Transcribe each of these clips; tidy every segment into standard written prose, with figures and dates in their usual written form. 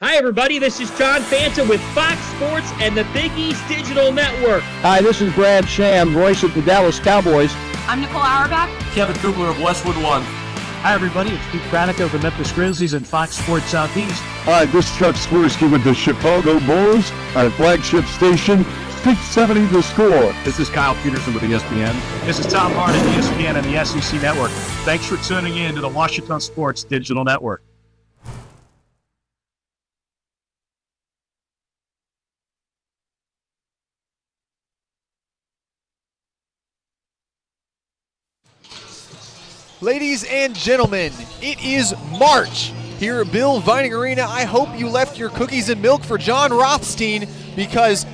Hi, everybody. This is John Fanta with Fox Sports and the Big East Digital Network. Hi, this is Brad Sham, voice of the Dallas Cowboys. I'm Nicole Auerbach. Kevin Kugler of Westwood One. Hi, everybody. It's Pete Pranica of the Memphis Grizzlies and Fox Sports Southeast. Hi, this is Chuck Swirsky with the Chicago Bulls, our flagship station, 670 The Score. This is Kyle Peterson with ESPN. This is Tom Hart at ESPN and the SEC Network. Thanks for tuning in to the Washington Sports Digital Network. Ladies and gentlemen, it is March here at Bill Vining Arena. I hope you left your cookies and milk for John Rothstein because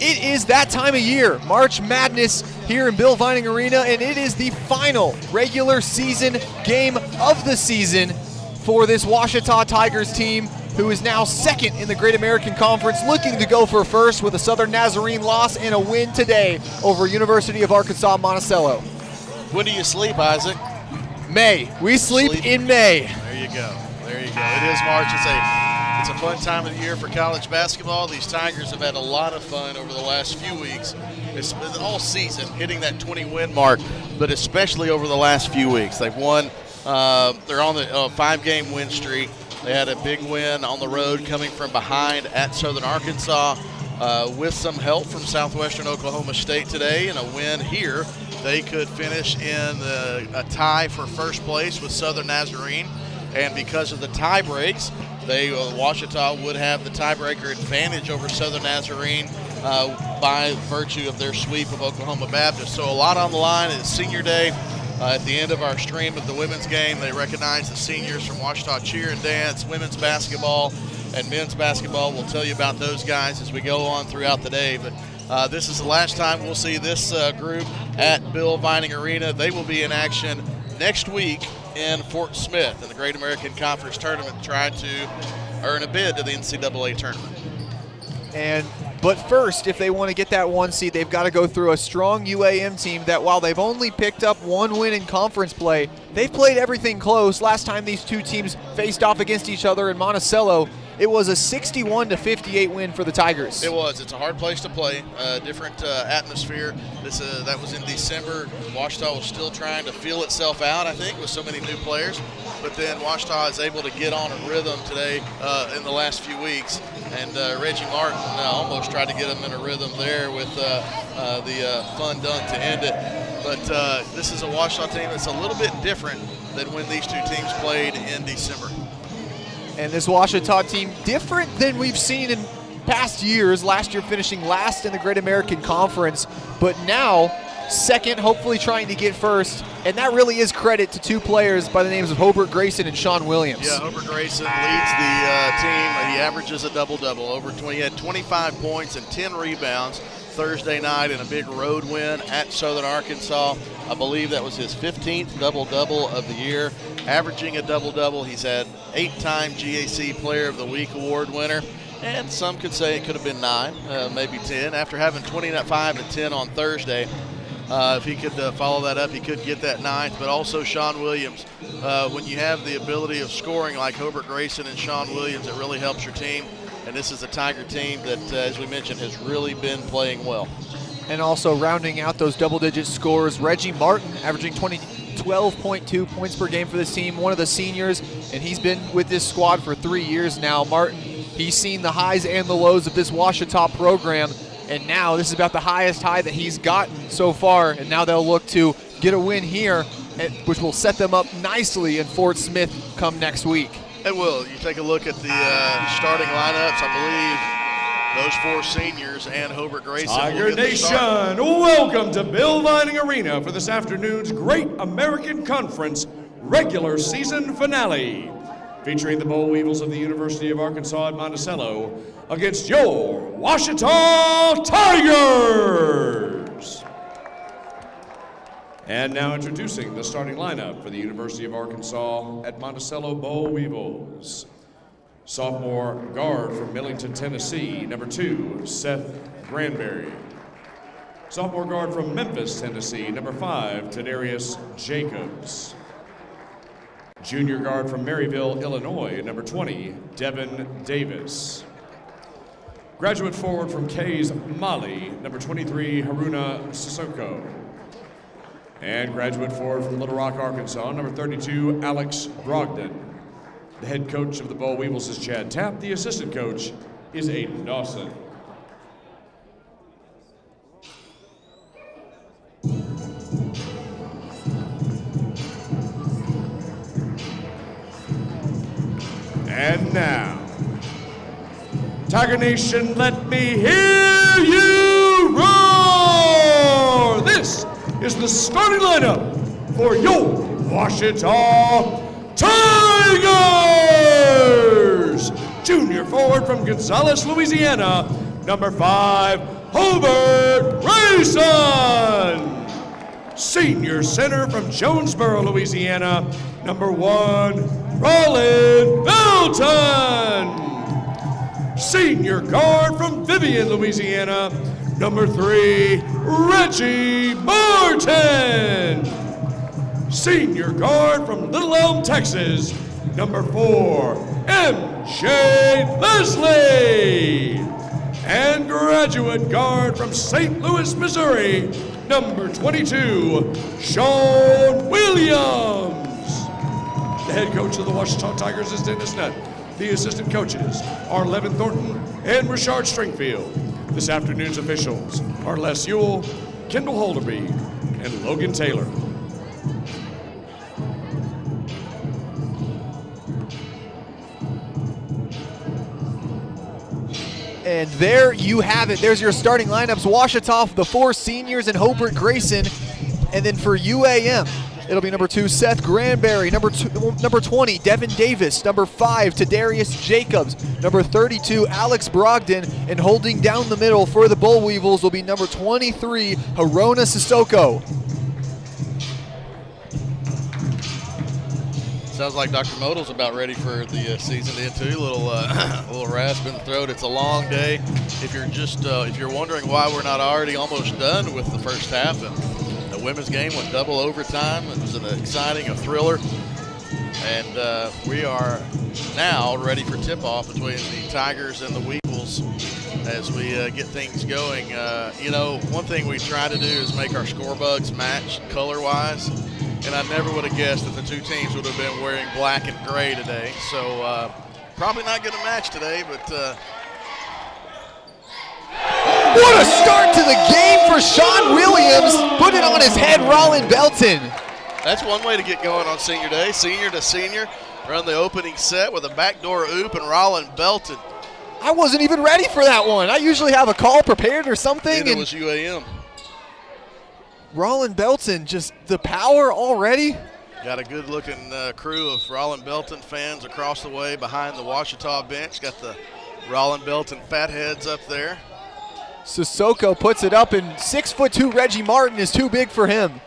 it is that time of year, March Madness here in Bill Vining Arena, and it is the final regular season game of the season for this Ouachita Tigers team, who is now second in the Great American Conference, looking to go for first with a Southern Nazarene loss and a win today over University of Arkansas-Monticello. When do you sleep, Isaac? May. We sleep in May. There you go. There you go. It is March. It's a fun time of the year for college basketball. These Tigers have had a lot of fun over the last few weeks. It's been all season hitting that 20-win mark, but especially over the last few weeks. They've won. They're on the 5-game win streak. They had a big win on the road coming from behind at Southern Arkansas with some help from Southwestern Oklahoma State today, and a win here. They could finish in a tie for first place with Southern Nazarene, and because of the tie breaks, Ouachita would have the tiebreaker advantage over Southern Nazarene by virtue of their sweep of Oklahoma Baptist. So a lot on the line. It's senior day. At the end of our stream of the women's game, they recognize the seniors from Ouachita Cheer and Dance, women's basketball, and men's basketball. We'll tell you about those guys as we go on throughout the day. But this is the last time we'll see this group at Bill Vining Arena. They will be in action next week in Fort Smith in the Great American Conference Tournament, trying to earn a bid to the NCAA tournament. But first, if they want to get that 1 seed, they've got to go through a strong UAM team that, while they've only picked up 1 win in conference play, they've played everything close. Last time these two teams faced off against each other in Monticello, it was a 61-58 win for the Tigers. It was. It's a hard place to play. Different atmosphere. That was in December. Ouachita was still trying to feel itself out, I think, with so many new players. But then Ouachita is able to get on a rhythm today in the last few weeks. And Reggie Martin almost tried to get him in a rhythm there with the fun dunk to end it. But this is a Ouachita team that's a little bit different than when these two teams played in December. And this Ouachita team, different than we've seen in past years, last year finishing last in the Great American Conference, but now second, hopefully trying to get first. And that really is credit to two players by the names of Hobart Grayson and Sean Williams. Yeah, Hobart Grayson leads the team. He averages a double-double. He had 25 points and 10 rebounds Thursday night in a big road win at Southern Arkansas. I believe that was his 15th double-double of the year, averaging a double-double. He's had 8-time GAC Player of the Week award winner, and some could say it could have been 9, maybe 10. After having 25 and 10 on Thursday, if he could follow that up, he could get that 9th. But also Sean Williams. When you have the ability of scoring like Hobart Grayson and Sean Williams, it really helps your team. And this is a Tiger team that, as we mentioned, has really been playing well. And also rounding out those double-digit scores, Reggie Martin averaging 12.2 points per game for this team, one of the seniors, and he's been with this squad for 3 years now. Martin, he's seen the highs and the lows of this Ouachita program, and now this is about the highest high that he's gotten so far, and now they'll look to get a win here, which will set them up nicely in Fort Smith come next week. It will. You take a look at the starting lineups. I believe those 4 seniors and Hobart Grayson. Tiger Nation, welcome to Bill Vining Arena for this afternoon's Great American Conference regular season finale, featuring the Boll Weevils of the University of Arkansas at Monticello against your Ouachita Tigers. And now introducing the starting lineup for the University of Arkansas at Monticello Boll Weevils. Sophomore guard from Millington, Tennessee, number 2, Seth Granberry. Sophomore guard from Memphis, Tennessee, number 5, Tadarius Jacobs. Junior guard from Maryville, Illinois, number 20, Devin Davis. Graduate forward from K's Mali, number 23, Haruna Sissoko. And graduate forward from Little Rock, Arkansas, number 32, Alex Brogdon. The head coach of the Boll Weevils is Chad Tapp. The assistant coach is Aiden Dawson. And now, Tiger Nation, let me hear you roar! This is the starting lineup for your Ouachita Tigers! Junior forward from Gonzales, Louisiana, number 5, Hobart Grayson. Senior center from Jonesboro, Louisiana, number 1, Rollin Belton. Senior guard from Vivian, Louisiana, number 3, Reggie Martin. Senior guard from Little Elm, Texas, number 4, M.J. Leslie. And graduate guard from St. Louis, Missouri, number 22, Sean Williams. The head coach of the Ouachita Tigers is Dennis Nutt. The assistant coaches are Levin Thornton and Richard Stringfield. This afternoon's officials are Les Ewell, Kendall Holderby, and Logan Taylor. And there you have it. There's your starting lineups. Ouachita, the 4 seniors, and Hobart Grayson. And then for UAM, it'll be number 2, Seth Granberry. Number 20, Devin Davis. Number 5, Tadarius Jacobs. Number 32, Alex Brogdon. And holding down the middle for the Boll Weevils will be number 23, Haruna Sissoko. Sounds like Dr. Modal's about ready for the season to end too. Little rasp in the throat. It's a long day. If you're wondering why we're not already almost done with the first half, and the women's game went double overtime. It was an exciting, a thriller, and we are now ready for tip-off between the Tigers and the Weevils as we get things going. One thing we try to do is make our score bugs match color-wise. And I never would have guessed that the two teams would have been wearing black and gray today. So probably not going to match today, but what a start to the game for Sean Williams. Put it on his head, Rollin Belton. That's one way to get going on senior day. Senior to senior, run the opening set with a backdoor oop and Rollin Belton. I wasn't even ready for that one. I usually have a call prepared or something. It was UAM. Rollin Belton, just the power already. Got a good-looking crew of Rollin Belton fans across the way behind the Ouachita bench. Got the Rollin Belton fatheads up there. Sissoko puts it up, and 6'2" Reggie Martin is too big for him.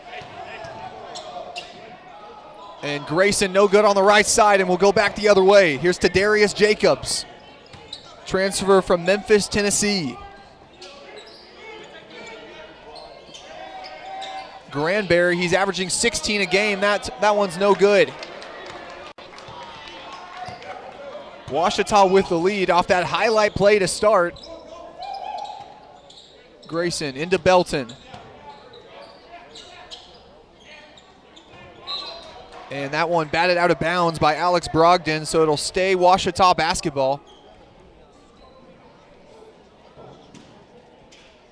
And Grayson no good on the right side, and we'll go back the other way. Here's Tadarius Jacobs, transfer from Memphis, Tennessee. Granberry, he's averaging 16 a game. That one's no good. Ouachita with the lead off that highlight play to start. Grayson into Belton. And that one batted out of bounds by Alex Brogdon, so it'll stay Ouachita basketball.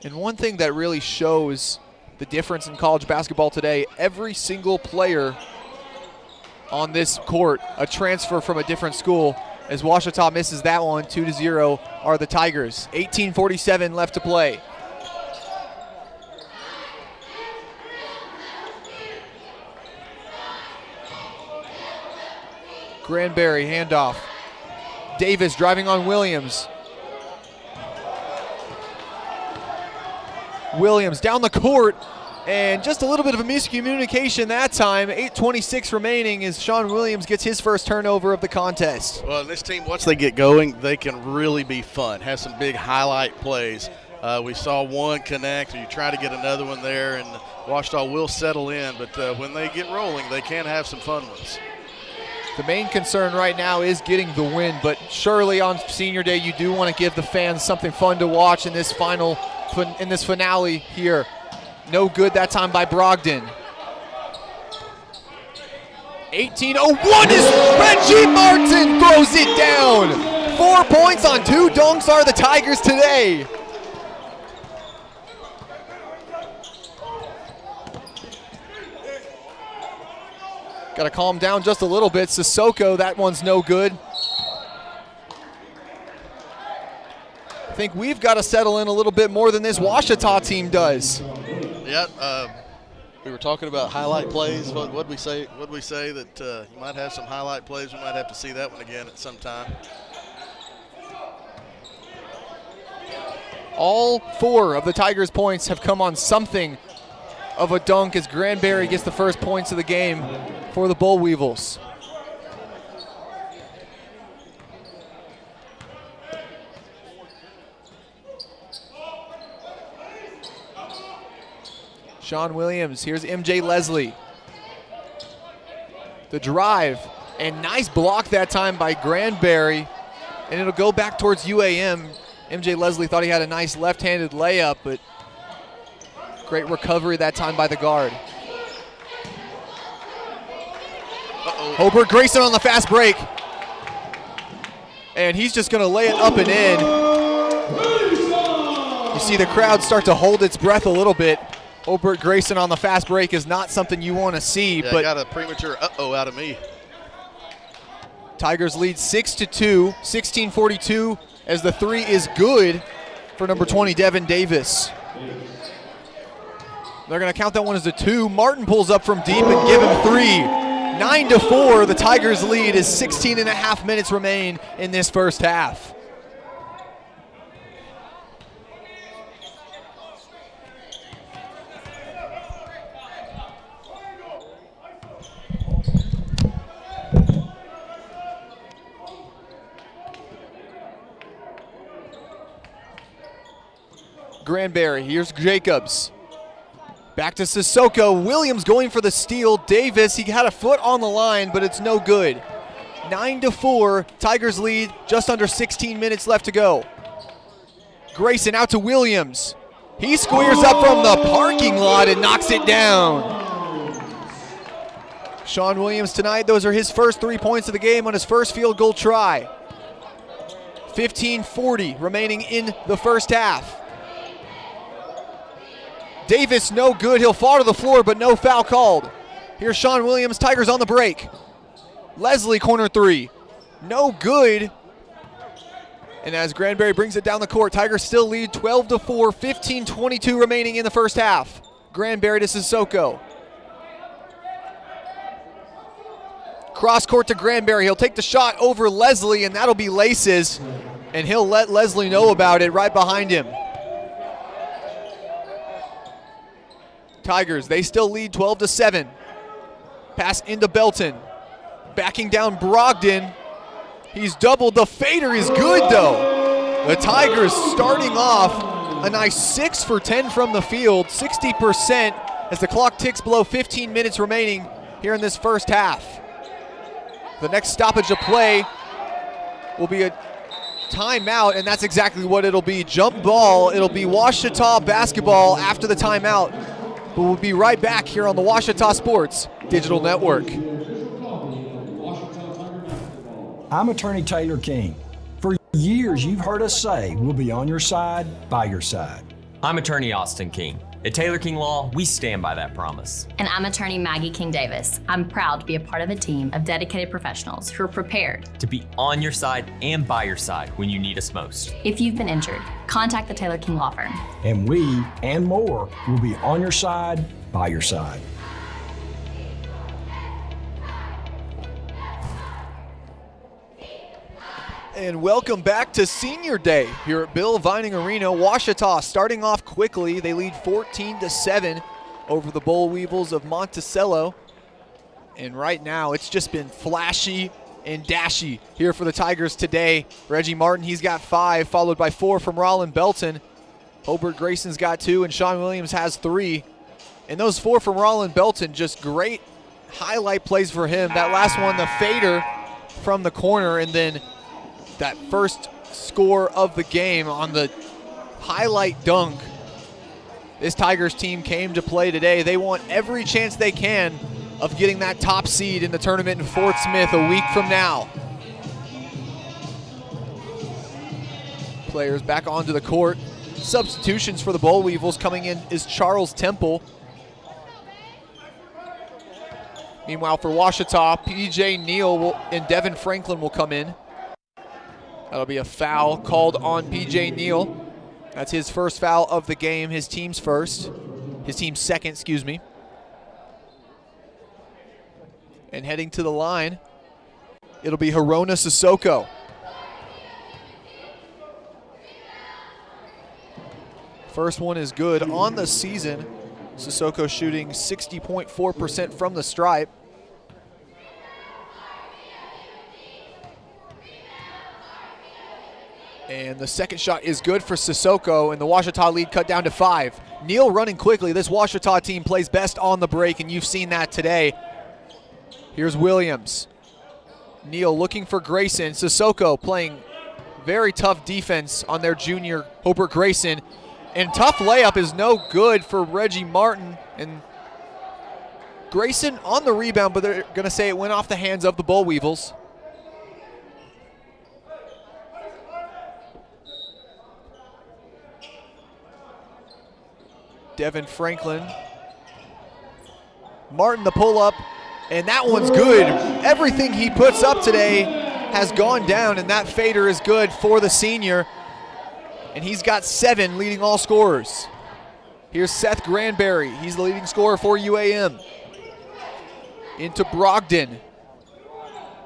And one thing that really shows the difference in college basketball today, every single player on this court, a transfer from a different school. As Ouachita misses that one, 2-0 are the Tigers. 18:47 left to play. Granberry handoff. Davis driving on Williams. Williams down the court, and just a little bit of a miscommunication that time. 8:26 remaining as Sean Williams gets his first turnover of the contest. Well, this team, once they get going, they can really be fun, have some big highlight plays. We saw one connect, you try to get another one there, and Ouachita will settle in, but when they get rolling, they can have some fun ones. The main concern right now is getting the win, but surely on senior day you do want to give the fans something fun to watch in this finale here. No good that time by Brogdon. 18-01 is Reggie Martin throws it down. 4 points on 2 dunks are the Tigers today. Got to calm down just a little bit. Sissoko, that one's no good. I think we've got to settle in a little bit more than this Ouachita team does. Yeah, we were talking about highlight plays. What'd we say? What'd we say that you might have some highlight plays? We might have to see that one again at some time. All 4 of the Tigers' points have come on something of a dunk as Granberry gets the first points of the game for the Boll Weevils. Sean Williams, here's MJ Leslie. The drive, and nice block that time by Granberry, and it'll go back towards UAM. MJ Leslie thought he had a nice left-handed layup, but great recovery that time by the guard. Hobart Grayson on the fast break. And he's just going to lay it up and in. You see the crowd start to hold its breath a little bit. Hobart Grayson on the fast break is not something you want to see. Yeah, but got a premature uh-oh out of me. Tigers lead 6-2, 16-42 as the 3 is good for number 20, Devin Davis. They're going to count that one as a 2. Martin pulls up from deep and give him 3. 9-4, the Tigers lead as 16 and a half minutes remain in this first half. Granberry, here's Jacobs. Back to Sissoko. Williams going for the steal. Davis, he had a foot on the line, but it's no good. 9-4, Tigers lead, just under 16 minutes left to go. Grayson out to Williams. He squares up from the parking lot and knocks it down. Sean Williams tonight, those are his first 3 points of the game on his first field goal try. 15:40 remaining in the first half. Davis, no good. He'll fall to the floor, but no foul called. Here's Sean Williams. Tigers on the break. Leslie, corner 3. No good. And as Granberry brings it down the court, Tigers still lead 12-4, 15:22 remaining in the first half. Granberry to Sissoko. Cross court to Granberry. He'll take the shot over Leslie, and that'll be laces. And he'll let Leslie know about it right behind him. Tigers, they still lead 12-7. Pass into Belton. Backing down Brogdon. He's doubled. The fader is good, though. The Tigers starting off a nice 6 for 10 from the field, 60% as the clock ticks below 15 minutes remaining here in this first half. The next stoppage of play will be a timeout, and that's exactly what it'll be. Jump ball. It'll be Ouachita basketball after the timeout. But we'll be right back here on the Ouachita Sports Digital Network. I'm Attorney Taylor King. For years, you've heard us say we'll be on your side, by your side. I'm Attorney Austin King. At Taylor King Law, we stand by that promise. And I'm Attorney Maggie King Davis. I'm proud to be a part of a team of dedicated professionals who are prepared to be on your side and by your side when you need us most. If you've been injured, contact the Taylor King Law Firm. And we, and more, will be on your side, by your side. And welcome back to Senior Day here at Bill Vining Arena. Ouachita starting off quickly. They lead 14-7 over the Boll Weevils of Monticello. And right now it's just been flashy and dashy here for the Tigers today. Reggie Martin, he's got 5, followed by 4 from Rollin Belton. Hobart Grayson's got 2, and Sean Williams has 3. And those 4 from Rollin Belton, just great highlight plays for him. That last one, the fader, from the corner, and then that first score of the game on the highlight dunk. This Tigers team came to play today. They want every chance they can of getting that top seed in the tournament in Fort Smith a week from now. Players back onto the court. Substitutions for the Boll Weevils. Coming in is Charles Temple. Meanwhile, for Ouachita, P.J. Neal and Devin Franklin will come in. That'll be a foul called on P.J. Neal. That's his first foul of the game, his team's first. His team's second, excuse me. And heading to the line, it'll be Hirona Sissoko. First one is good on the season. Sissoko shooting 60.4% from the stripe. And the second shot is good for Sissoko, and the Ouachita lead cut down to 5. Neal running quickly. This Ouachita team plays best on the break, and you've seen that today. Here's Williams. Neal looking for Grayson. Sissoko playing very tough defense on their junior Hobart Grayson. And tough layup is no good for Reggie Martin. And Grayson on the rebound, but they're going to say it went off the hands of the Boll Weevils. Devin Franklin. Martin the pull-up, and that one's good. Everything he puts up today has gone down, and that fader is good for the senior. And he's got 7, leading all scorers. Here's Seth Granberry. He's the leading scorer for UAM. Into Brogdon.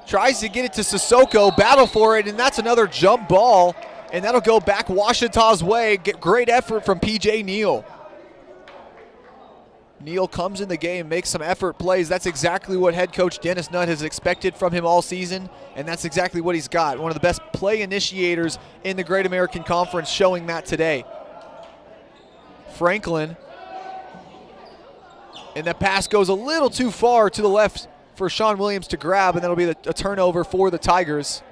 Tries to get it to Sissoko, battle for it, and that's another jump ball. And that'll go back Ouachita's way. Great effort from P.J. Neal. Neal comes in the game, makes some effort plays. That's exactly what head coach Dennis Nutt has expected from him all season, and that's exactly what he's got. One of the best play initiators in the Great American Conference, showing that today. Franklin, and that pass goes a little too far to the left for Sean Williams to grab, and that'll be a turnover for the Tigers.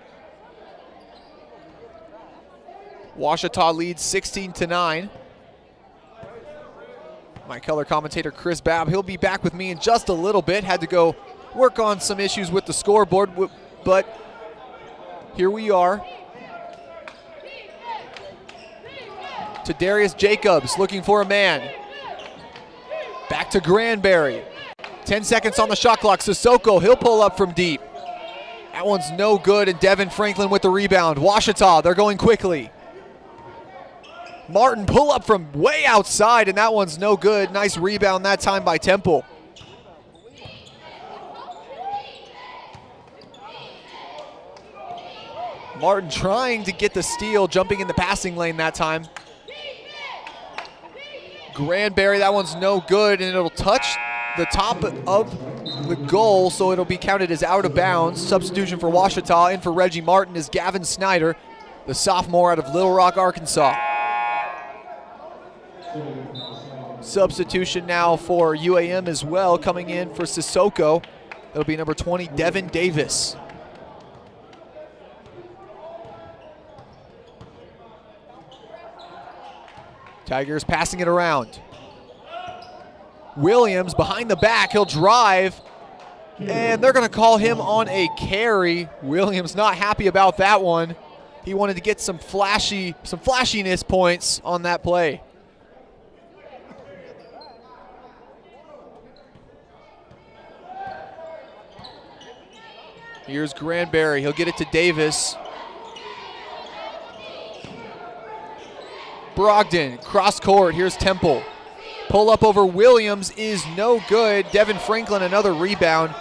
Ouachita leads 16-9. My color commentator, Chris Babb, he'll be back with me in just a little bit. Had to go work on some issues with the scoreboard, but here we are. To Darius Jacobs, looking for a man. Back to Granberry. 10 seconds on the shot clock. Sissoko, he'll pull up from deep. That one's no good, and Devin Franklin with the rebound. Ouachita, they're going quickly. Martin pull up from way outside, and that one's no good. Nice rebound that time by Temple. Martin trying to get the steal, jumping in the passing lane that time. Granberry, that one's no good, and it'll touch the top of the goal, so it'll be counted as out of bounds. Substitution for Ouachita, and for Reggie Martin is Gavin Snyder, the sophomore out of Little Rock, Arkansas. Substitution now for UAM as well, coming in for Sissoko. It'll be number 20, Devin Davis. Tigers passing it around. Williams behind the back, he'll drive, and they're going to call him on a carry. Williams not happy about that one. He wanted to get some flashiness points on that play. Here's Granberry, he'll get it to Davis. Brogdon, cross court, here's Temple. Pull up over Williams is no good. Devin Franklin, another rebound.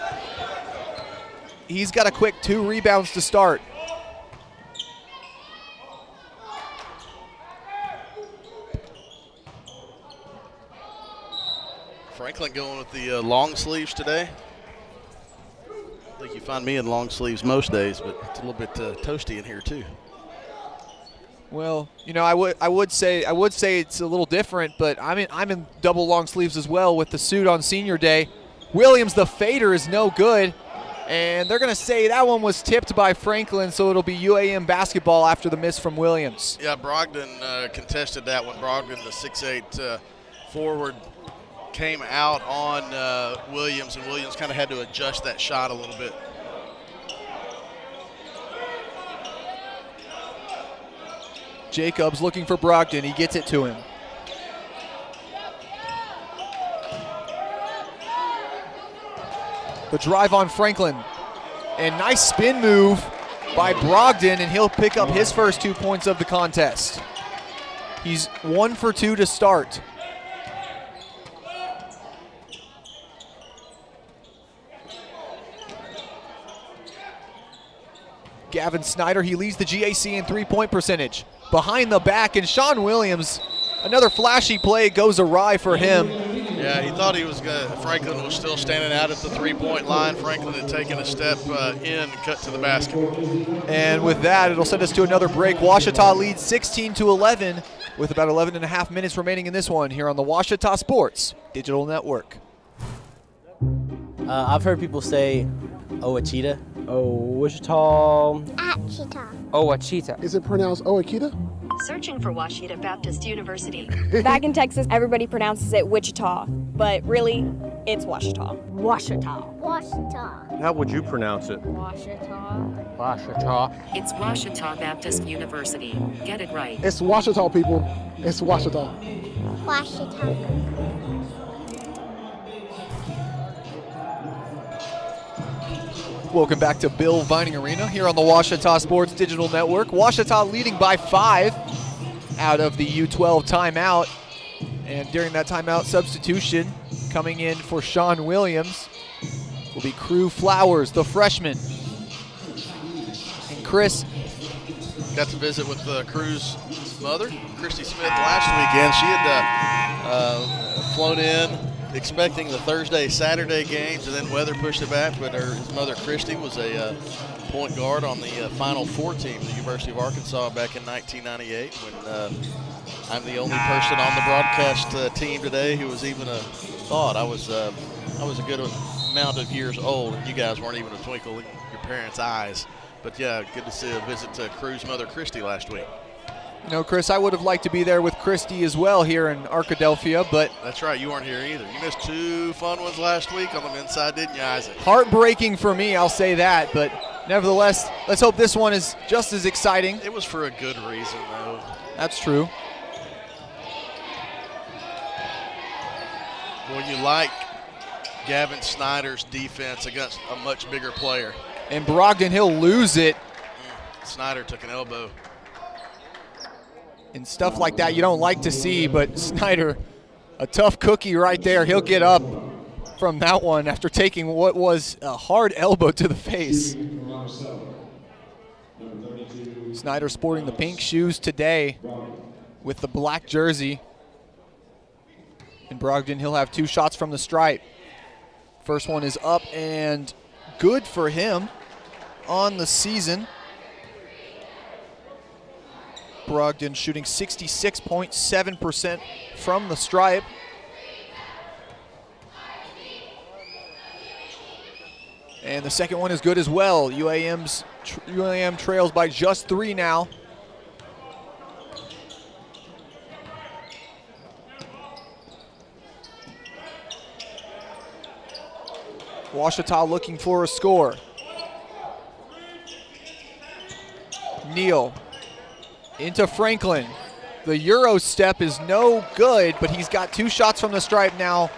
He's got a quick 2 rebounds to start. Franklin going with the long sleeves today. I think you find me in long sleeves most days, but it's a little bit toasty in here too. Well, you know, I would say it's a little different, but I'm in double long sleeves as well with the suit on senior day. Williams, the fader is no good. And they're going to say that one was tipped by Franklin, so it'll be UAM basketball after the miss from Williams. Yeah, Brogdon contested that one. Brogdon, the 6'8" forward, came out on Williams, and Williams kind of had to adjust that shot a little bit. Jacobs looking for Brogdon. He gets it to him. The drive on Franklin. And nice spin move by Brogdon, and he'll pick up his first 2 points of the contest. He's 1 for 2 to start. Gavin Snyder, he leads the GAC in three-point percentage. Behind the back, and Sean Williams, another flashy play goes awry for him. Yeah, he thought he was going to, Franklin was still standing out at the three-point line. Franklin had taken a step in and cut to the basket. And with that, it'll send us to another break. Ouachita leads 16-11 with about 11 and a half minutes remaining in this one here on the Ouachita Sports Digital Network. I've heard people say Ouachita. Ouachita. Is it pronounced Ouachita? Searching for Ouachita Baptist University. Back in Texas, everybody pronounces it Wichita, but really, it's Ouachita. Ouachita. Ouachita. How would you pronounce it? Ouachita. Ouachita. It's Ouachita Baptist University. Get it right. It's Ouachita, people. It's Ouachita. Ouachita. Welcome back to Bill Vining Arena here on the Ouachita Sports Digital Network. Ouachita leading by 5 out of the U12 timeout. And during that timeout substitution, coming in for Sean Williams will be Crew Flowers, the freshman. And Chris got to visit with Crew's mother, Christy Smith, last weekend. She had flown in expecting the Thursday, Saturday games, and then weather pushed it back. But his mother, Christy, was a point guard on the Final Four team, the University of Arkansas, back in 1998. When I'm the only person on the broadcast team today who was even a thought. I was a good amount of years old, and you guys weren't even a twinkle in your parents' eyes. But yeah, good to see a visit to Crew's mother, Christy, last week. You know, Chris, I would have liked to be there with Christy as well here in Arkadelphia, but... That's right, you weren't here either. You missed 2 fun ones last week on the men's side, didn't you, Isaac? Heartbreaking for me, I'll say that, but nevertheless, let's hope this one is just as exciting. It was for a good reason, though. That's true. When you like Gavin Snyder's defense against a much bigger player. And Brogdon, he'll lose it. Snyder took an elbow. And stuff like that you don't like to see, but Snyder, a tough cookie right there. He'll get up from that one after taking what was a hard elbow to the face. Snyder sporting the pink shoes today with the black jersey. And Brogdon, he'll have 2 shots from the stripe. First one is up and good for him on the season. Brogdon shooting 66.7% from the stripe. And the second one is good as well. UAM trails by just 3 now. Ouachita looking for a score. Neal into Franklin. The Euro step is no good, but he's got 2 shots from the stripe now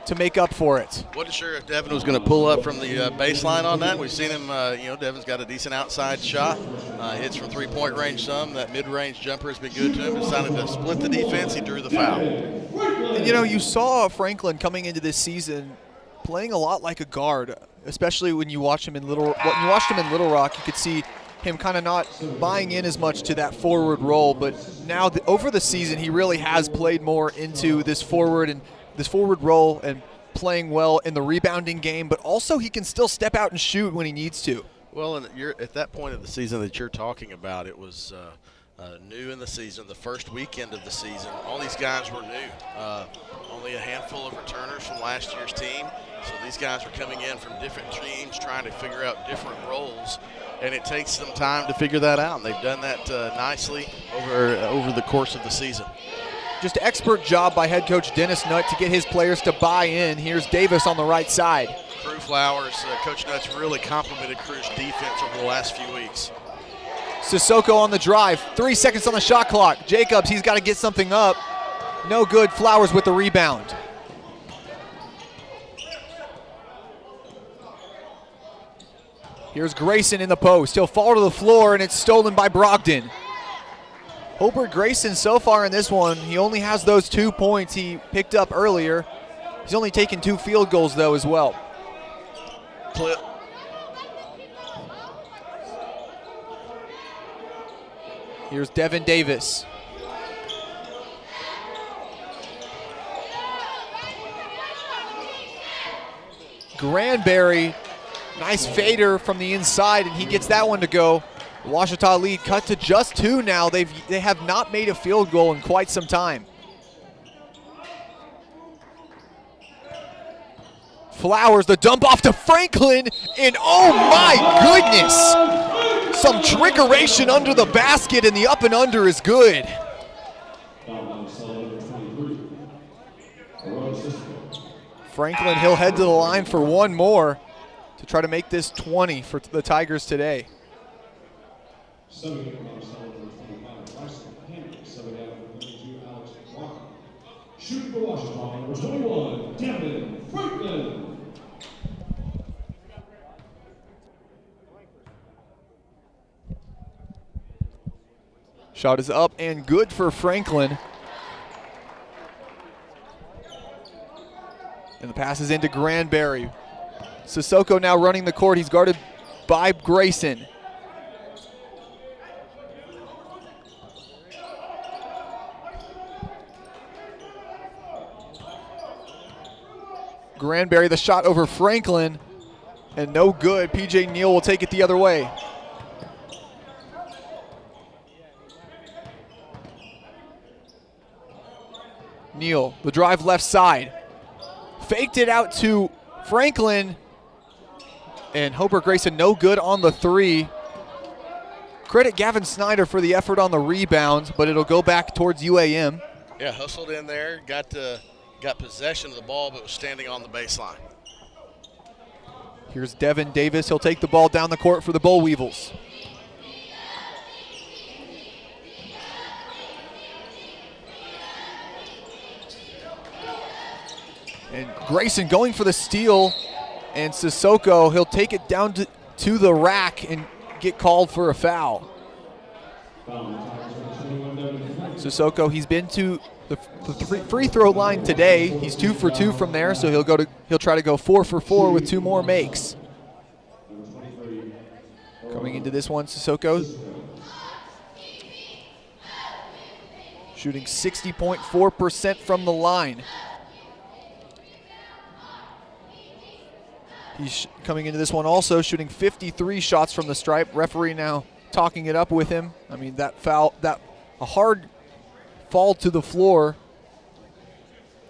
to make up for it. Wasn't sure if Devin was going to pull up from the baseline on that. We've seen him, Devin's got a decent outside shot. Hits from three-point range some. That mid-range jumper has been good to him. Decided to split the defense. He drew the foul. And, you saw Franklin coming into this season playing a lot like a guard, especially when you watch him in Little Rock. You could see him kind of not buying in as much to that forward role, but now over the season he really has played more into this forward role and playing well in the rebounding game, but also he can still step out and shoot when he needs to. Well, and you're at that point of the season that you're talking about, it was new in the season, the first weekend of the season. All these guys were new. Only a handful of returners from last year's team. So these guys are coming in from different teams trying to figure out different roles, and it takes some time to figure that out. And they've done that nicely over the course of the season. Just expert job by head coach Dennis Nutt to get his players to buy in. Here's Davis on the right side. Crew Flowers, Coach Nutt's really complimented Crew's defense over the last few weeks. Sissoko on the drive. 3 seconds on the shot clock. Jacobs, he's got to get something up. No good. Flowers with the rebound. Here's Grayson in the post. He'll fall to the floor, and it's stolen by Brogdon. Hobart Grayson so far in this one, he only has those 2 points he picked up earlier. He's only taken 2 field goals, though, as well. Clip. Here's Devin Davis. Granberry, nice fader from the inside, and he gets that one to go. Ouachita lead cut to just 2 now. They have not made a field goal in quite some time. Flowers, the dump off to Franklin, and oh my goodness! Some trickeration under the basket, and the up and under is good. Franklin, he'll head to the line for one more to try to make this 20 for the Tigers today. Shooting for Washington, number 21, Devin Franklin. Shot is up and good for Franklin. And the pass is into Granberry. Sissoko now running the court. He's guarded by Grayson. Granberry, the shot over Franklin, and no good. PJ Neal will take it the other way. Neal, the drive left side. Faked it out to Franklin, and Hobart Grayson no good on the 3. Credit Gavin Snyder for the effort on the rebound, but it'll go back towards UAM. Yeah, hustled in there, got possession of the ball, but was standing on the baseline. Here's Devin Davis. He'll take the ball down the court for the Boll Weevils. And Grayson going for the steal, and Sissoko, he'll take it down to the rack and get called for a foul. Sissoko, he's been to the free throw line today. He's 2 for 2 from there, so he'll try to go 4 for 4 with 2 more makes. Coming into this one, Sissoko shooting 60.4% from the line. He's coming into this one also shooting 53 shots from the stripe. Referee now talking it up with him. I mean, that foul, a hard fall to the floor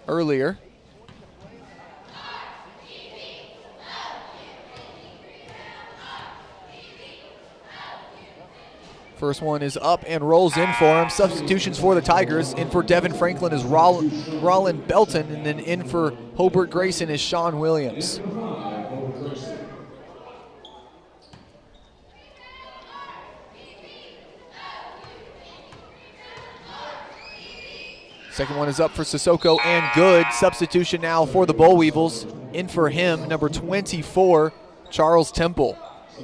earlier. First one is up and rolls in for him. Substitutions for the Tigers. In for Devin Franklin is Rollin Belton, and then in for Hobart Grayson is Sean Williams. Second one is up for Sissoko and good. Substitution now for the Boll Weevils. In for him, number 24, Charles Temple,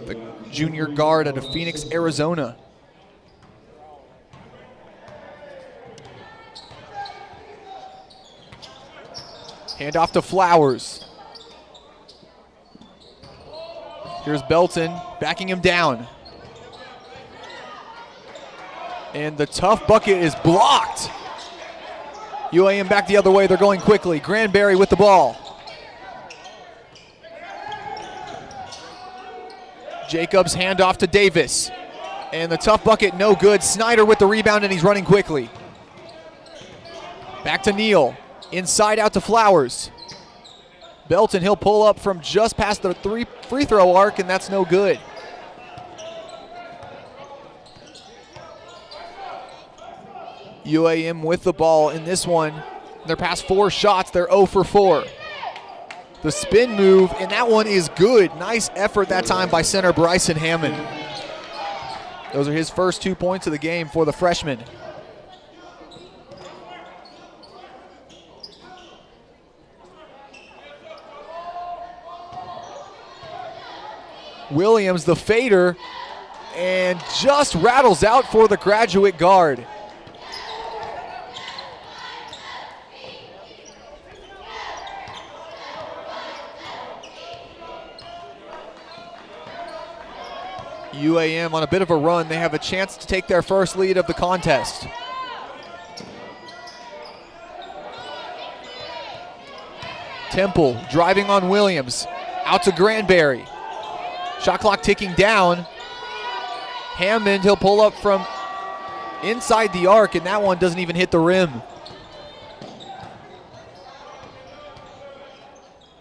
the junior guard out of Phoenix, Arizona. Hand off to Flowers. Here's Belton backing him down. And the tough bucket is blocked. UAM back the other way. They're going quickly. Granberry with the ball. Jacobs hand off to Davis. And the tough bucket, no good. Snyder with the rebound, and he's running quickly. Back to Neal. Inside out to Flowers. Belton, he'll pull up from just past the free throw arc, and that's no good. UAM with the ball in this one. Their past 4 shots, they're 0 for 4. The spin move, and that one is good. Nice effort that time by center Bryson Hammond. Those are his first 2 points of the game for the freshman. Williams, the fader, and just rattles out for the graduate guard. UAM on a bit of a run. They have a chance to take their first lead of the contest. Temple driving on Williams. Out to Granberry. Shot clock ticking down. Hammond, he'll pull up from inside the arc, and that one doesn't even hit the rim.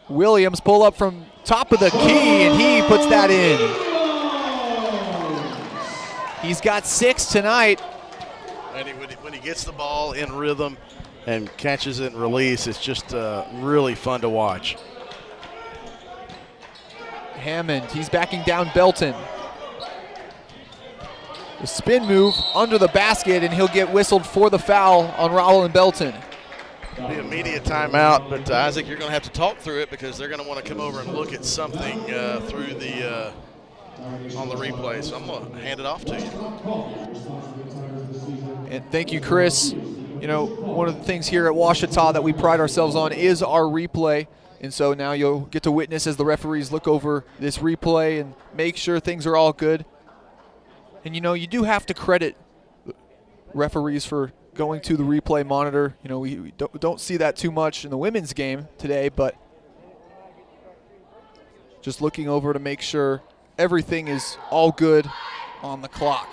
Williams pull up from top of the key, and he puts that in. He's got 6 tonight. And when he gets the ball in rhythm and catches it and release, it's just really fun to watch. Hammond, he's backing down Belton. The spin move under the basket, and he'll get whistled for the foul on Rowell and Belton. It'll be immediate timeout, but Isaac, you're going to have to talk through it because they're going to want to come over and look at something through the on the replay. So I'm going to hand it off to you. And thank you, Chris. You know, one of the things here at Ouachita that we pride ourselves on is our replay. And so now you'll get to witness as the referees look over this replay and make sure things are all good. And, you know, you do have to credit referees for going to the replay monitor. You know, we don't see that too much in the women's game today, but just looking over to make sure everything is all good on the clock.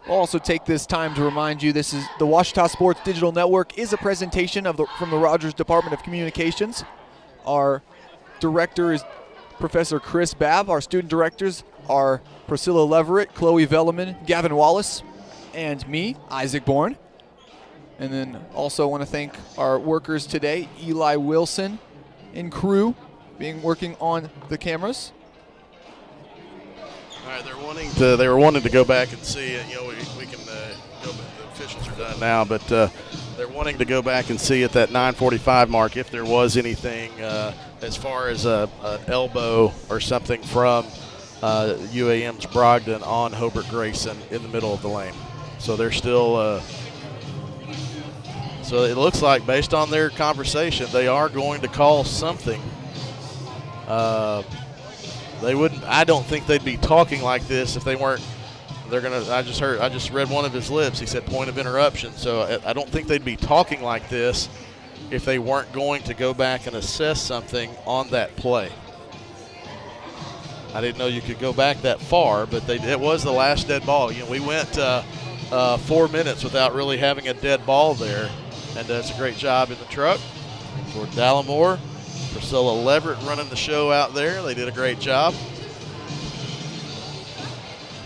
We'll also take this time to remind you this is the Ouachita Sports Digital Network is a presentation from the Rogers Department of Communications. Our director is Professor Chris Babb. Our student directors are Priscilla Leverett, Chloe Velleman, Gavin Wallace, and me, Isaac Bourne. And then also want to thank our workers today, Eli Wilson and crew, working on the cameras. All right, they were wanting to go back and see. You know, we can go. The officials are done now, but they're wanting to go back and see at that 9:45 mark if there was anything as far as a elbow or something from UAM's Brogdon on Hobart Grayson in the middle of the lane. So they're still. So it looks like, based on their conversation, they are going to call something. They wouldn't. I don't think they'd be talking like this if they weren't. They're gonna. I just read one of his lips. He said point of interruption. So I don't think they'd be talking like this if they weren't going to go back and assess something on that play. I didn't know you could go back that far, but it was the last dead ball. You know, we went 4 minutes without really having a dead ball there, and that's a great job in the truck for Dallimore. Priscilla Leverett running the show out there. They did a great job.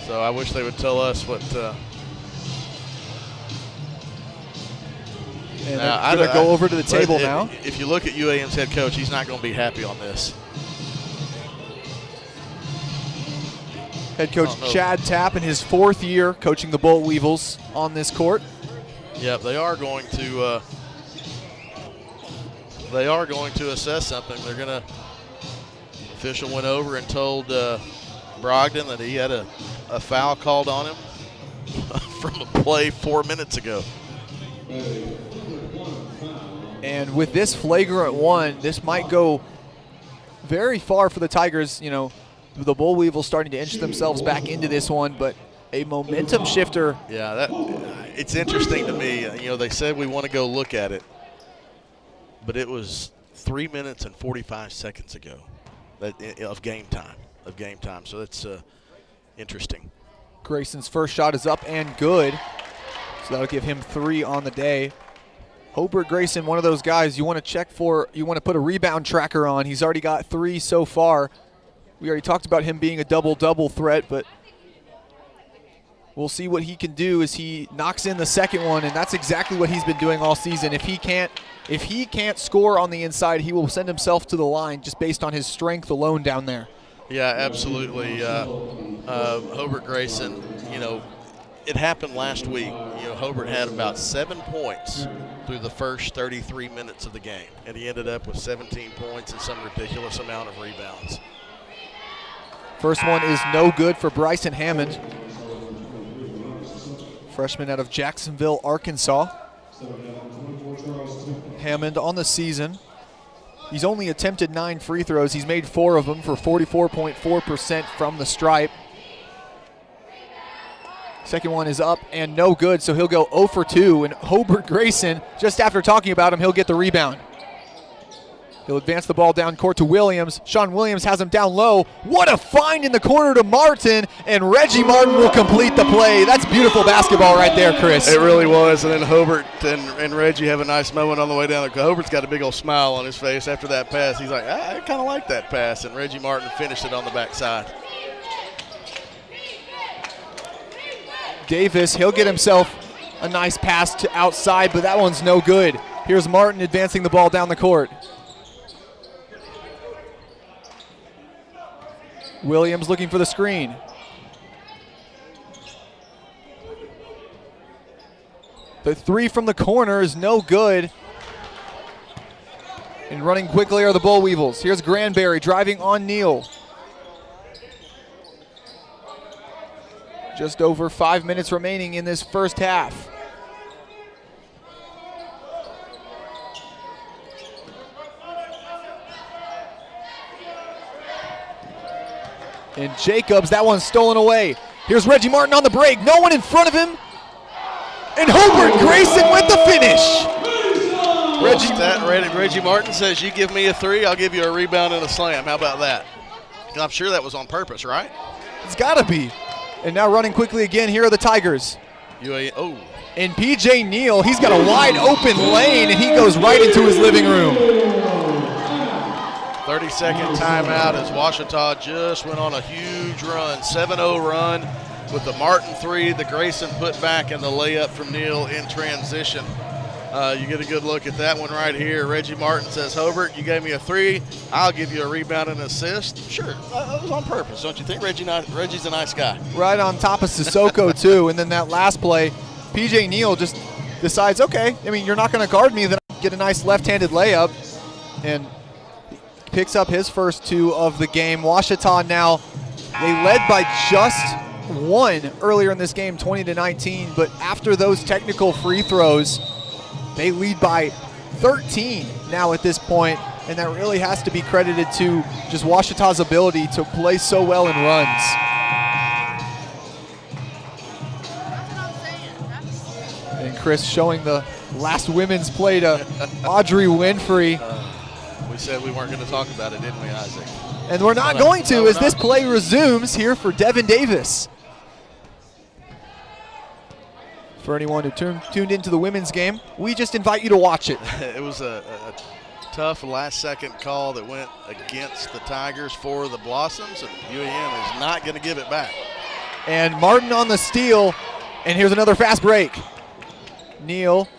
So I wish they would tell us what. And I'm going to go over to the table now. If you look at UAM's head coach, he's not going to be happy on this. Head coach Chad Tapp in his 4th year coaching the Boll Weevils on this court. Yep, they are going to. They are going to assess something. They're going to. Official went over and told Brogdon that he had a foul called on him from a play 4 minutes ago. And with this flagrant one, this might go very far for the Tigers. You know, the Boll Weevils starting to inch themselves back into this one, but a momentum shifter. Yeah, it's interesting to me. You know, they said we want to go look at it, but it was 3 minutes and 45 seconds ago of game time. So that's interesting. Grayson's first shot is up and good, so that'll give him 3 on the day. Hobart Grayson, one of those guys you want to check for, you want to put a rebound tracker on. He's already got 3 so far. We already talked about him being a double-double threat, but we'll see what he can do as he knocks in the second one, and that's exactly what he's been doing all season. If he can't score on the inside, he will send himself to the line just based on his strength alone down there. Yeah, absolutely. Hobart Grayson, you know, it happened last week. You know, Hobart had about 7 points through the first 33 minutes of the game, and he ended up with 17 points and some ridiculous amount of rebounds. First one is no good for Bryson Hammond, freshman out of Jacksonville, Arkansas. Hammond on the season, he's only attempted 9 free throws. He's made 4 of them for 44.4% from the stripe. Second one is up and no good, so he'll go 0 for 2. And Hobart Grayson, just after talking about him, he'll get the rebound. He'll advance the ball down court to Williams. Sean Williams has him down low. What a find in the corner to Martin, and Reggie Martin will complete the play. That's beautiful basketball right there, Chris. It really was, and then Hobart and Reggie have a nice moment on the way down. Hobart's got a big old smile on his face after that pass. He's like, I kind of like that pass, and Reggie Martin finished it on the backside. Davis, he'll get himself a nice pass to outside, but that one's no good. Here's Martin advancing the ball down the court. Williams looking for the screen. The 3 from the corner is no good. And running quickly are the Bull Weevils. Here's Granberry driving on Neal. Just over 5 minutes remaining in this first half. And Jacobs, that one's stolen away. Here's Reggie Martin on the break. No one in front of him. And Hobart Grayson with the finish. Reggie Martin says, you give me a 3, I'll give you a rebound and a slam. How about that? And I'm sure that was on purpose, right? It's got to be. And now running quickly again, here are the Tigers. And P.J. Neal, he's got a wide open lane, and he goes right into his living room. 30-second timeout as Ouachita just went on a huge run, 7-0 run with the Martin 3, the Grayson put back, and the layup from Neal in transition. You get a good look at that one right here. Reggie Martin says, Hobart, you gave me a 3, I'll give you a rebound and assist. Sure, that was on purpose, don't you think? Reggie's a nice guy. Right on top of Sissoko, too. And then that last play, P.J. Neal just decides, okay, I mean, you're not going to guard me, then I get a nice left-handed layup. And picks up his first 2 of the game. Ouachita now, they led by just 1 earlier in this game, 20-19, but after those technical free throws, they lead by 13 now at this point, and that really has to be credited to just Ouachita's ability to play so well in runs. And Chris showing the last women's play to Audrey Winfrey. We said we weren't going to talk about it, didn't we, Isaac? And we're not going to as this play resumes here for Devin Davis. For anyone who tuned into the women's game, we just invite you to watch it. It was a tough last-second call that went against the Tigers for the Blossoms, and UAM is not going to give it back. And Martin on the steal, and here's another fast break. Neal.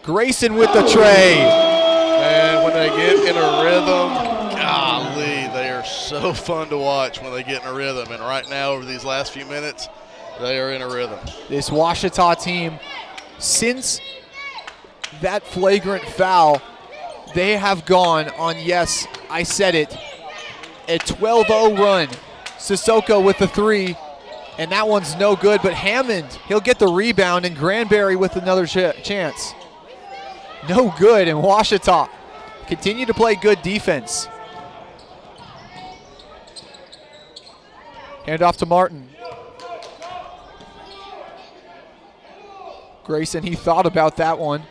Grayson with the tray. And when they get in a rhythm, golly, they are so fun to watch when they get in a rhythm. And right now, over these last few minutes, they are in a rhythm. This Ouachita team, since that flagrant foul, they have gone on, yes, I said it, a 12-0 run. Sissoko with the 3, and that one's no good. But Hammond, he'll get the rebound, and Granberry with another chance. No good, and Ouachita continue to play good defense. Hand off to Martin. Grayson, he thought about that one.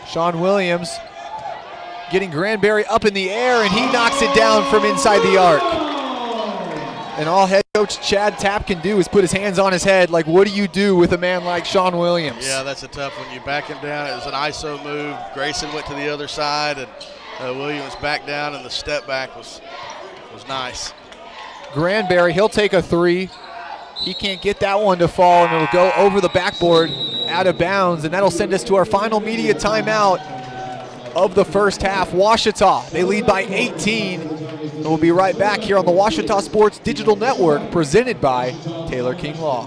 Sean Williams getting Granberry up in the air, and he knocks it down from inside the arc. And all head coach Chad Tapp can do is put his hands on his head, like, what do you do with a man like Sean Williams? Yeah, that's a tough one. You back him down. It was an ISO move. Grayson went to the other side, and Williams back down, and the step back was nice. Granberry, he'll take a three. He can't get that one to fall, and it'll go over the backboard out of bounds, and that'll send us to our final media timeout of the first half. Ouachita, they lead by 18. And we'll be right back here on the Ouachita Sports Digital Network, presented by Taylor King Law.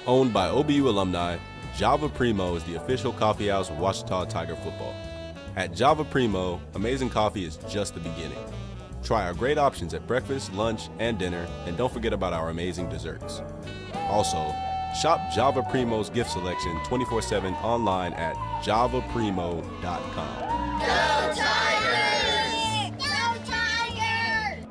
Owned by OBU alumni, Java Primo is the official coffee house of Ouachita Tiger football. At Java Primo, amazing coffee is just the beginning. Try our great options at breakfast, lunch, and dinner, and don't forget about our amazing desserts. Also, shop Java Primo's gift selection 24/7 online at javaprimo.com. Go Tigers! Go Tigers!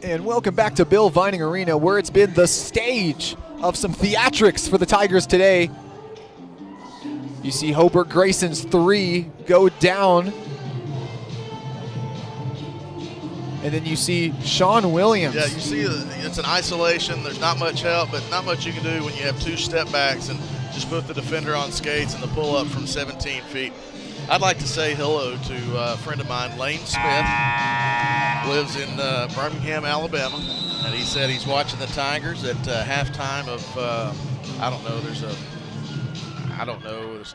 And welcome back to Bill Vining Arena, where it's been the stage of some theatrics for the Tigers today. You see Hobart Grayson's three go down. And then you see Sean Williams. Yeah, you see it's an isolation. There's not much help, but not much you can do when you have two step backs and just put the defender on skates and the pull up from 17 feet. I'd like to say hello to a friend of mine, Lane Smith, lives in Birmingham, Alabama, and he said he's watching the Tigers at halftime of,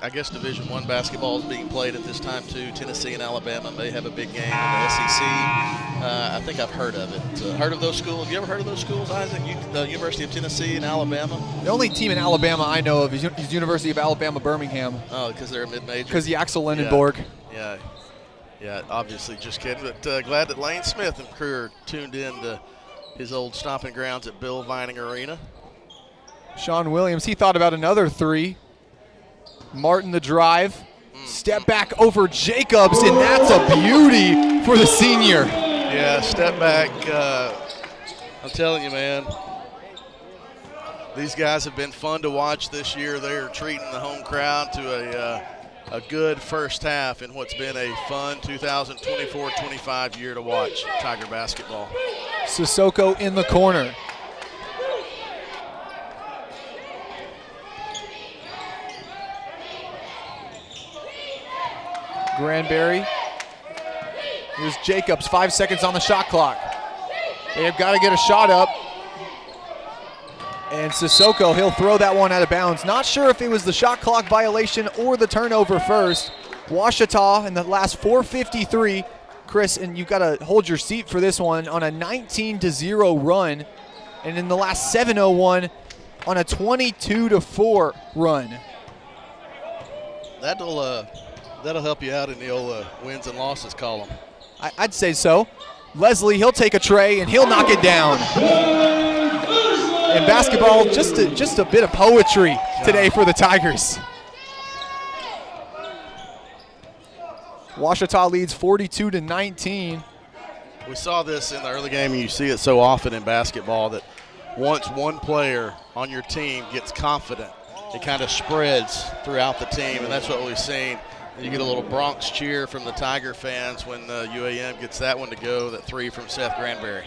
I guess Division I basketball is being played at this time too. Tennessee and Alabama may have a big game in the SEC. I think I've heard of it. Heard of those schools? Have you ever heard of those schools, Isaac? The University of Tennessee and Alabama? The only team in Alabama I know of is University of Alabama, Birmingham. Oh, because they're a mid-major? Because the Axel Lindenborg. Yeah, obviously just kidding. But glad that Lane Smith and crew are tuned in to his old stomping grounds at Bill Vining Arena. Sean Williams, he thought about another three. Martin the drive, step back over Jacobs, and that's a beauty for the senior. Yeah, step back. I'm telling you, man, these guys have been fun to watch this year. They're treating the home crowd to a good first half in what's been a fun 2024-25 year to watch Tiger basketball. Sissoko in the corner. Granberry. Here's Jacobs, 5 seconds on the shot clock. They have got to get a shot up. And Sissoko, he'll throw that one out of bounds. Not sure if it was the shot clock violation or the turnover first. Ouachita in the last 4:53. Chris, and you've got to hold your seat for this one, on a 19-0 run. And in the last 7:01 on a 22-4 run. That'll help you out in the old wins and losses column. I'd say so. Leslie, he'll take a tray and he'll knock it down. In basketball, just a bit of poetry today for the Tigers. Ouachita leads 42-19. We saw this in the early game, and you see it so often in basketball that once one player on your team gets confident, it kind of spreads throughout the team, and that's what we've seen. You get a little Bronx cheer from the Tiger fans when UAM gets that one to go, that three from Seth Granberry.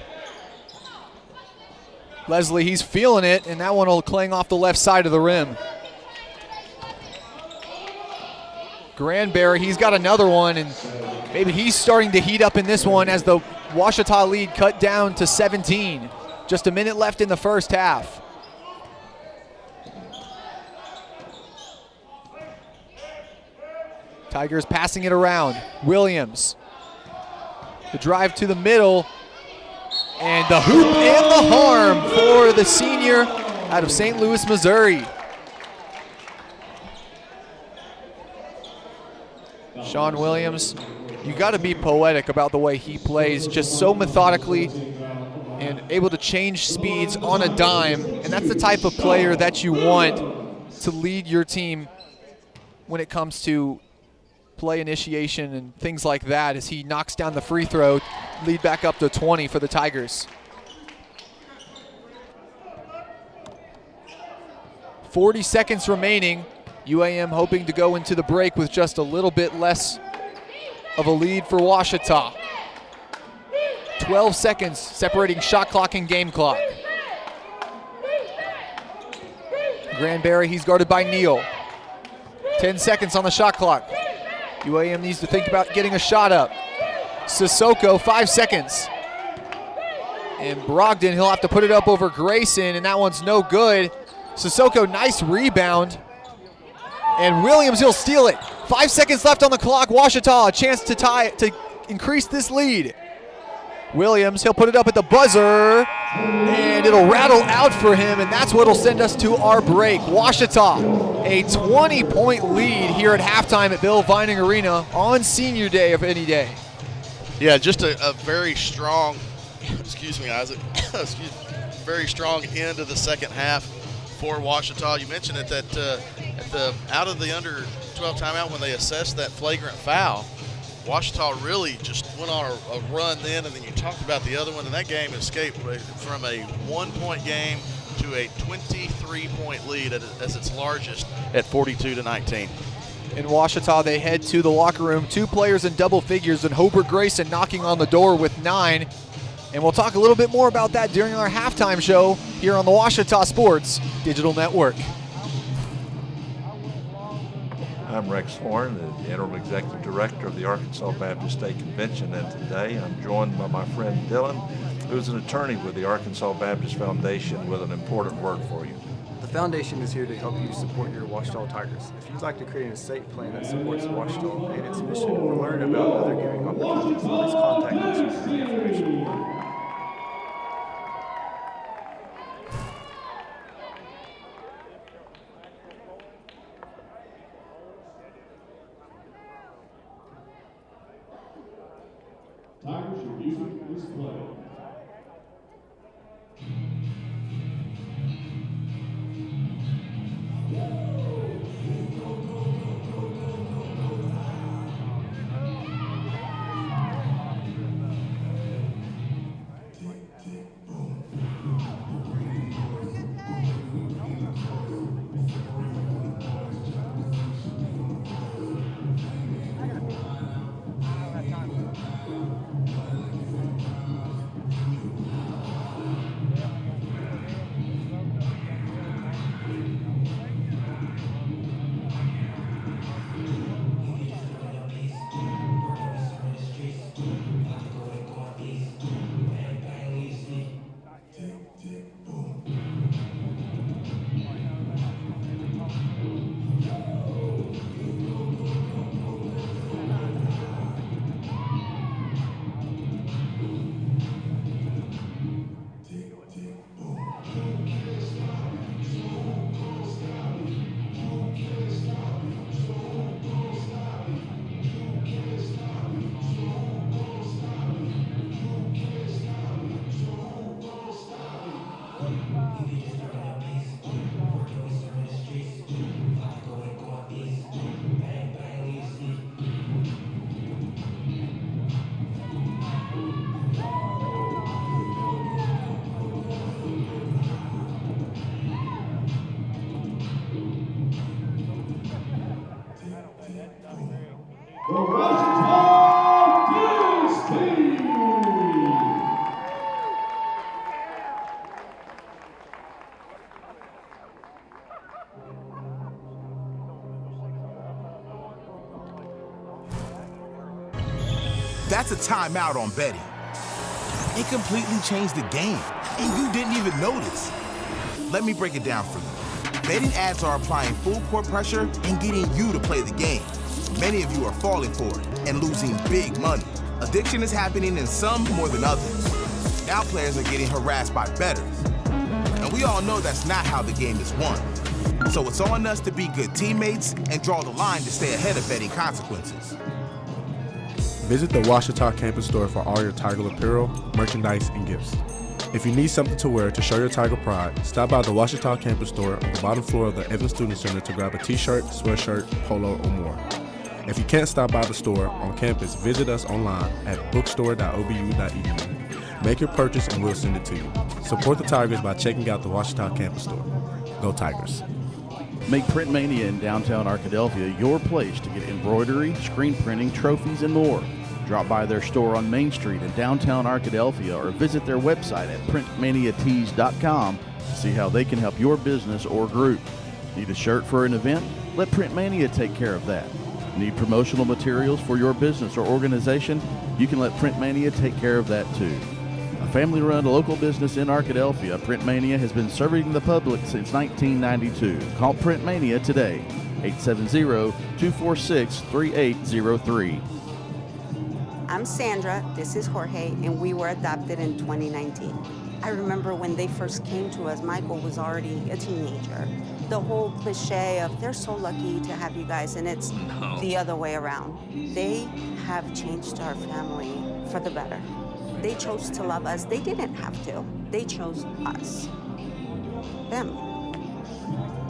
Leslie, he's feeling it, and that one will clang off the left side of the rim. Granberry, he's got another one, and maybe he's starting to heat up in this one as the Ouachita lead cut down to 17. Just a minute left in the first half. Tigers passing it around. Williams. The drive to the middle. And the hoop and the harm for the senior out of St. Louis, Missouri. Sean Williams, you got to be poetic about the way he plays, just so methodically and able to change speeds on a dime. And that's the type of player that you want to lead your team when it comes to play initiation and things like that, as he knocks down the free throw, lead back up to 20 for the Tigers. 40 seconds remaining. UAM hoping to go into the break with just a little bit less of a lead for Ouachita. 12 seconds separating shot clock and game clock. Granberry, he's guarded by Neal. 10 seconds on the shot clock. UAM needs to think about getting a shot up. Sissoko, 5 seconds. And Brogdon, he'll have to put it up over Grayson, and that one's no good. Sissoko, nice rebound. And Williams, he'll steal it. 5 seconds left on the clock. Ouachita, a chance to tie it, to increase this lead. Williams, he'll put it up at the buzzer, and it'll rattle out for him, and that's what'll send us to our break. Ouachita, a 20-point lead here at halftime at Bill Vining Arena on senior day of any day. Yeah, just a very strong, excuse me, Isaac, very strong end of the second half for Ouachita. You mentioned it that at the out of the under 12 timeout when they assessed that flagrant foul, Ouachita really just went on a run then, and then you talked about the other one, and that game escaped from a 1-point game to a 23-point lead as its largest at 42-19. In Ouachita, they head to the locker room. 2 players in double figures, and Hobart Grayson knocking on the door with 9. And we'll talk a little bit more about that during our halftime show here on the Ouachita Sports Digital Network. I'm Rex Horn, the Interim Executive Director of the Arkansas Baptist State Convention, and today I'm joined by my friend Dylan, who's an attorney with the Arkansas Baptist Foundation with an important word for you. The foundation is here to help you support your Ouachita Tigers. If you'd like to create an estate plan that supports Ouachita and its mission, or learn about other giving opportunities, please contact us for the information. Tigers, your music is playing. That's a timeout on betting. It completely changed the game, and you didn't even notice. Let me break it down for you. Betting ads are applying full court pressure and getting you to play the game. Many of you are falling for it and losing big money. Addiction is happening in some more than others. Now players are getting harassed by bettors. And we all know that's not how the game is won. So it's on us to be good teammates and draw the line to stay ahead of betting consequences. Visit the Ouachita campus store for all your Tiger apparel, merchandise, and gifts. If you need something to wear to show your Tiger pride, stop by the Ouachita campus store on the bottom floor of the Evans Student Center to grab a t-shirt, sweatshirt, polo, or more. If you can't stop by the store on campus, visit us online at bookstore.obu.edu. Make your purchase and we'll send it to you. Support the Tigers by checking out the Ouachita campus store. Go Tigers. Make Print Mania in downtown Arkadelphia your place to get embroidery, screen printing, trophies, and more. Drop by their store on Main Street in downtown Arkadelphia or visit their website at printmaniatees.com to see how they can help your business or group. Need a shirt for an event? Let Print Mania take care of that. Need promotional materials for your business or organization? You can let Print Mania take care of that too. A family-run local business in Arkadelphia, Print Mania has been serving the public since 1992. Call Print Mania today, 870-246-3803. I'm Sandra, this is Jorge, and we were adopted in 2019. I remember when they first came to us, Michael was already a teenager. The whole cliche of they're so lucky to have you guys, and it's the other way around. They have changed our family for the better. They chose to love us. They didn't have to. They chose us. Them.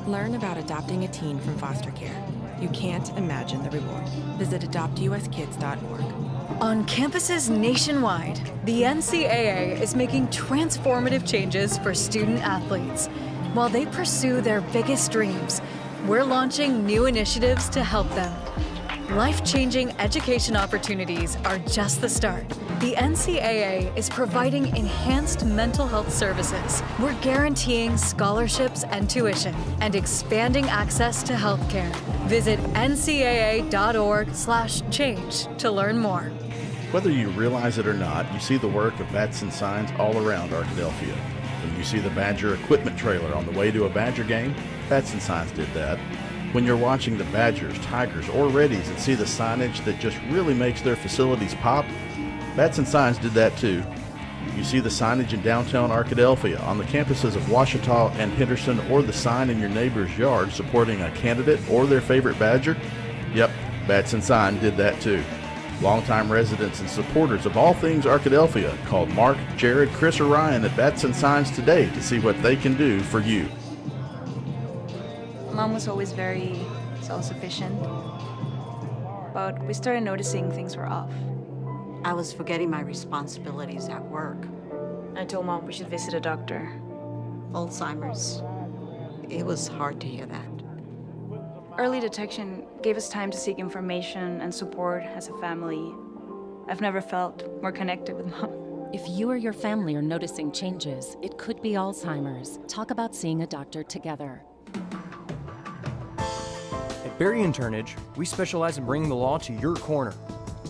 Learn about adopting a teen from foster care. You can't imagine the reward. Visit adoptuskids.org. On campuses nationwide, the NCAA is making transformative changes for student athletes. While they pursue their biggest dreams, we're launching new initiatives to help them. Life-changing education opportunities are just the start. The NCAA is providing enhanced mental health services. We're guaranteeing scholarships and tuition and expanding access to healthcare. Visit ncaa.org/change to learn more. Whether you realize it or not, you see the work of Bats and Signs all around Arkadelphia. When you see the Badger equipment trailer on the way to a Badger game, Bats and Signs did that. When you're watching the Badgers, Tigers, or Reddies and see the signage that just really makes their facilities pop, Bats and Signs did that too. You see the signage in downtown Arkadelphia, on the campuses of Ouachita and Henderson, or the sign in your neighbor's yard supporting a candidate or their favorite Badger? Yep, Bats and Sign did that too. Longtime residents and supporters of all things Arkadelphia called Mark, Jared, Chris, or Ryan at Bats and Signs today to see what they can do for you. Mom was always very self-sufficient, but we started noticing things were off. I was forgetting my responsibilities at work. I told Mom we should visit a doctor. Alzheimer's. It was hard to hear that. Early detection gave us time to seek information and support as a family. I've never felt more connected with Mom. If you or your family are noticing changes, it could be Alzheimer's. Talk about seeing a doctor together. At Berry and Turnage, we specialize in bringing the law to your corner.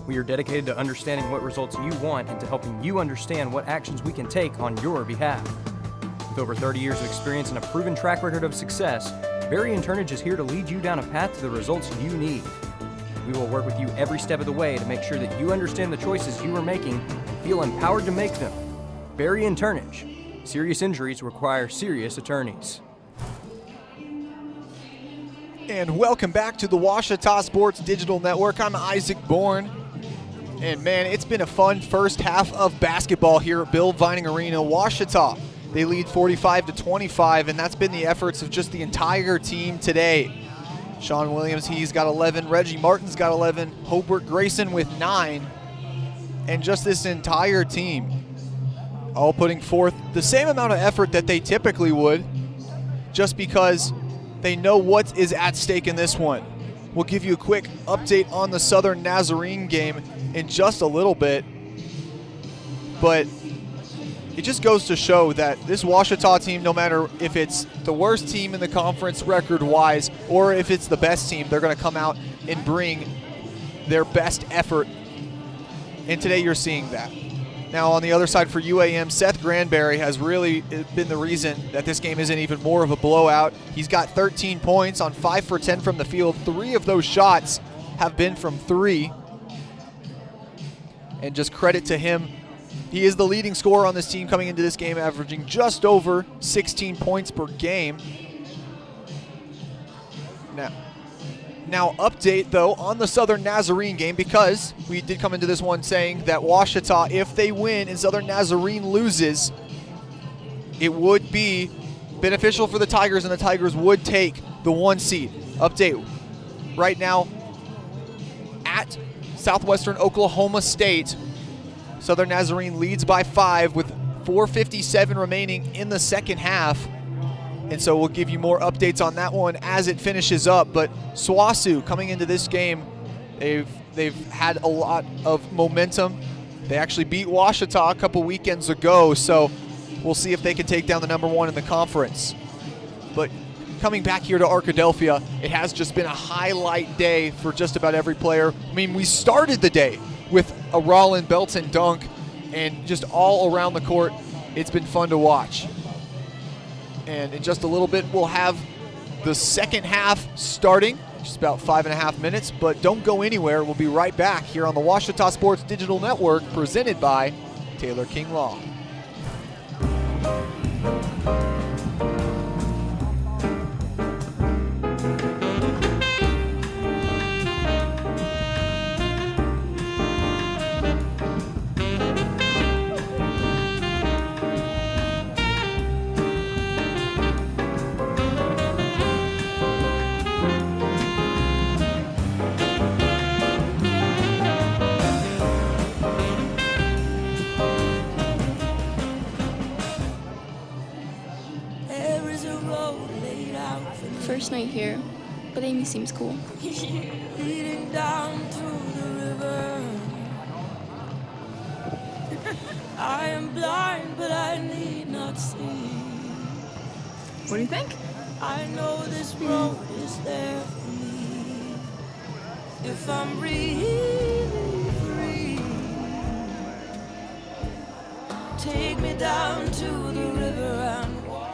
We are dedicated to understanding what results you want and to helping you understand what actions we can take on your behalf. With over 30 years of experience and a proven track record of success, Berry and Turnage is here to lead you down a path to the results you need. We will work with you every step of the way to make sure that you understand the choices you are making and feel empowered to make them. Berry and Turnage. Serious injuries require serious attorneys. And welcome back to the Ouachita Sports Digital Network. I'm Isaac Bourne. And man, it's been a fun first half of basketball here at Bill Vining Arena. Ouachita, they lead 45-25, and that's been the efforts of just the entire team today. Sean Williams, he's got 11. Reggie Martin's got 11. Hobart Grayson with 9. And just this entire team all putting forth the same amount of effort that they typically would, just because they know what is at stake in this one. We'll give you a quick update on the Southern Nazarene game in just a little bit. But it just goes to show that this Ouachita team, no matter if it's the worst team in the conference record-wise or if it's the best team, they're going to come out and bring their best effort. And today you're seeing that. Now on the other side for UAM, Seth Granberry has really been the reason that this game isn't even more of a blowout. He's got 13 points on 5 for 10 from the field. 3 of those shots have been from 3. And just credit to him. He is the leading scorer on this team coming into this game, averaging just over 16 points per game. Now update, though, on the Southern Nazarene game, because we did come into this one saying that Ouachita, if they win and Southern Nazarene loses, it would be beneficial for the Tigers, and the Tigers would take the 1 seed. Update, right now at Southwestern Oklahoma State, Southern Nazarene leads by 5 with 4:57 remaining in the second half. And so we'll give you more updates on that one as it finishes up. But SWOSU coming into this game, they've had a lot of momentum. They actually beat Ouachita a couple weekends ago, so we'll see if they can take down the number one in the conference. But coming back here to Arkadelphia, it has just been a highlight day for just about every player. I mean, we started the day with a Rollin Belton dunk, and just all around the court, it's been fun to watch. And in just a little bit, we'll have the second half starting, just about 5.5 minutes, but don't go anywhere. We'll be right back here on the Ouachita Sports Digital Network, presented by Taylor King Law. First night here, but Amy seems cool. Leading down to the river. I am blind, but I need not see. What do you think? I know this road is there for me. If I'm really free, take me down to the river and walk.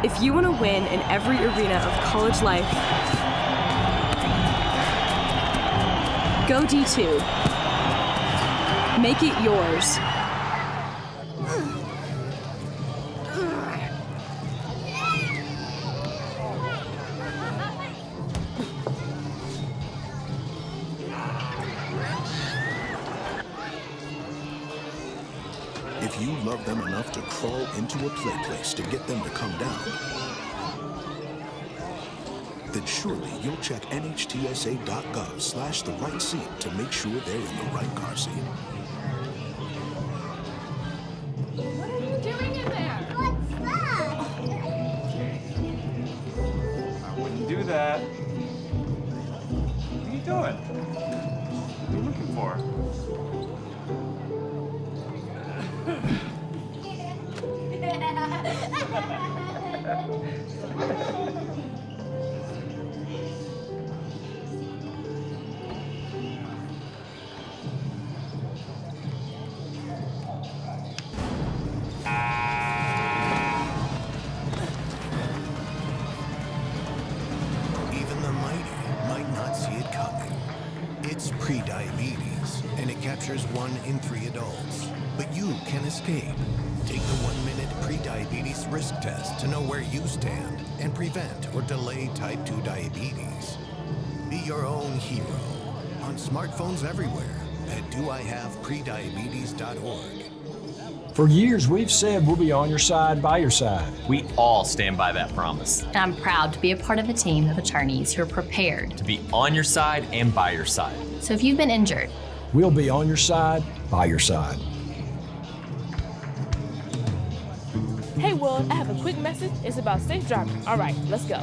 If you want to win in every arena of college life, go D2. Make it yours. If you love them enough to crawl into a play place to get them to come down, then surely you'll check nhtsa.gov/the right seat to make sure they're in the right car seat. What are you doing in there? What's that? I wouldn't do that. What are you doing? What are you looking for? Even the mighty might not see it coming. It's prediabetes, and it captures 1 in 3 adults. But you can escape. Take the 1-minute prediabetes risk test to know where you stand and prevent or delay type 2 diabetes. Be your own hero on smartphones everywhere at doihaveprediabetes.org. For years, we've said we'll be on your side, by your side. We all stand by that promise. And I'm proud to be a part of a team of attorneys who are prepared to be on your side and by your side. So if you've been injured, we'll be on your side, by your side. Hey Will, I have a quick message. It's about safe driving. All right, let's go.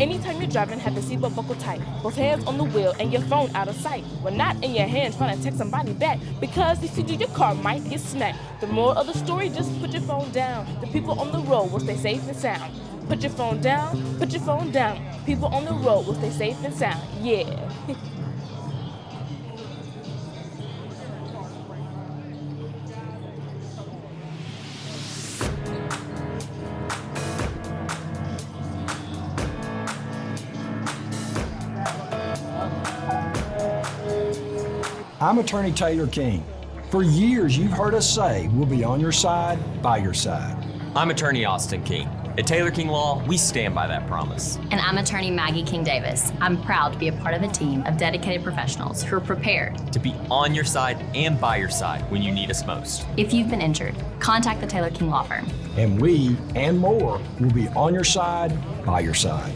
Anytime you're driving, have the seatbelt buckled tight. Both hands on the wheel and your phone out of sight. Well, not in your hand trying to text somebody back, because if you do, your car might get smacked. The moral of the story, just put your phone down. The people on the road will stay safe and sound. Put your phone down, put your phone down. People on the road will stay safe and sound. Yeah. I'm Attorney Taylor King. For years, you've heard us say we'll be on your side, by your side. I'm Attorney Austin King, At Taylor King Law, we stand by that promise. And I'm attorney Maggie King Davis. I'm proud to be a part of a team of dedicated professionals who are prepared To be on your side and by your side when you need us most. If you've been injured, contact the Taylor King Law Firm. And we and more will be on your side, by your side.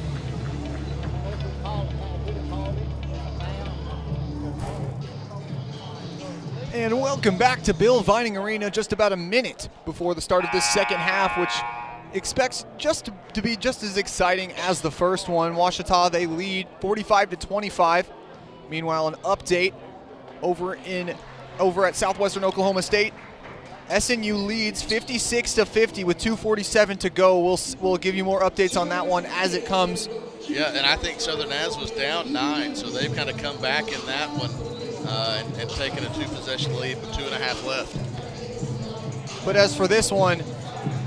And welcome back to Bill Vining Arena, just about a minute before the start of this second half, which expects to be just as exciting as the first one. Ouachita, they lead 45-25. Meanwhile, an update over at Southwestern Oklahoma State. SNU leads 56-50 with 2:47 to go. We'll give you more updates on that one as it comes. Yeah, and I think Southern Az was down 9, so they've kind of come back in that one and taken a 2-possession lead with 2.5 left. But as for this one,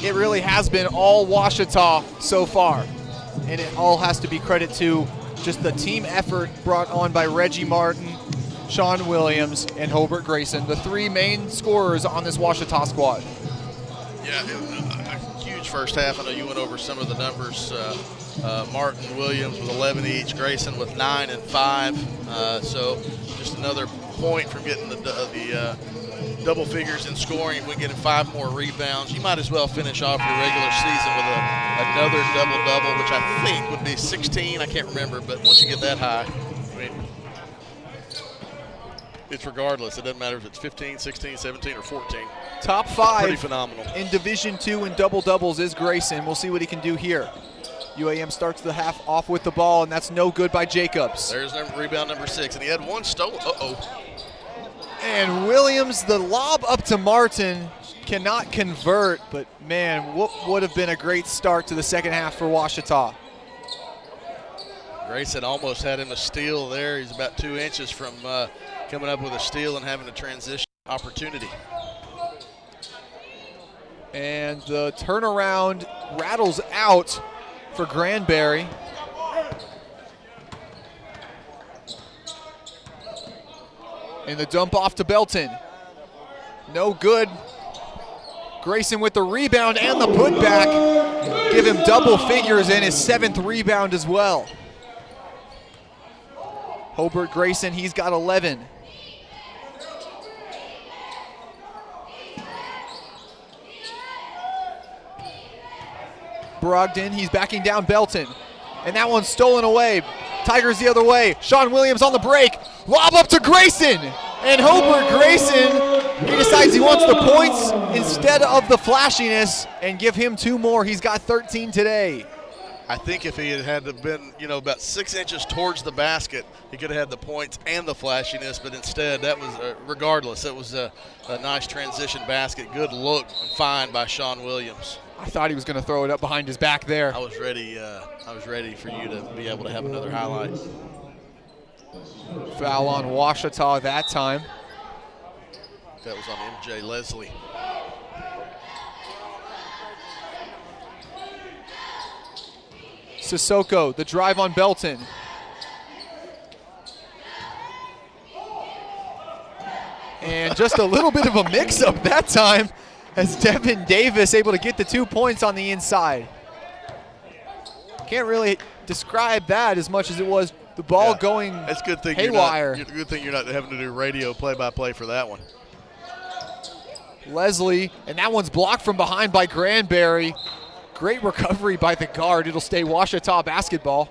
it really has been all Ouachita so far. And it all has to be credit to just the team effort brought on by Reggie Martin, Sean Williams, and Hobart Grayson, the 3 main scorers on this Ouachita squad. Yeah, a huge first half. I know you went over some of the numbers. Martin, Williams with 11 each, Grayson with 9 and 5. So just another point from getting the double figures in scoring. If we get 5 more rebounds, you might as well finish off your regular season with another double-double, which I think would be 16. I can't remember, but once you get that high, I mean, it's regardless. It doesn't matter if it's 15, 16, 17, or 14. Top 5 pretty phenomenal in Division II in double-doubles is Grayson. We'll see what he can do here. UAM starts the half off with the ball, and that's no good by Jacobs. There's rebound number 6, and he had 1 stolen. And Williams, the lob up to Martin, cannot convert, but man, what would have been a great start to the second half for Ouachita. Grayson almost had him a steal there. He's about 2 inches from coming up with a steal and having a transition opportunity. And the turnaround rattles out for Granbury. And the dump off to Belton. No good. Grayson with the rebound and the putback. Give him double figures and his 7th rebound as well. Hobart Grayson, he's got 11. Brogdon, he's backing down Belton. And that one's stolen away. Tigers the other way. Sean Williams on the break. Lob up to Grayson. And Hobart Grayson, he decides he wants the points instead of the flashiness and give him 2 more. He's got 13 today. I think if he had been, about 6 inches towards the basket, he could have had the points and the flashiness, but instead that was, regardless, it was a nice transition basket. Good look and find by Sean Williams. I thought he was going to throw it up behind his back there. I was ready for you to be able to have another highlight. Foul on Ouachita that time. That was on MJ Leslie. Sissoko, the drive on Belton. And just a little bit of a mix-up that time as Devin Davis able to get the 2 points on the inside. Can't really describe that as much as it was the ball going That's a good thing haywire. Good thing you're not having to do radio play-by-play for that one. Leslie, and that one's blocked from behind by Granbury. Great recovery by the guard. It'll stay Ouachita basketball.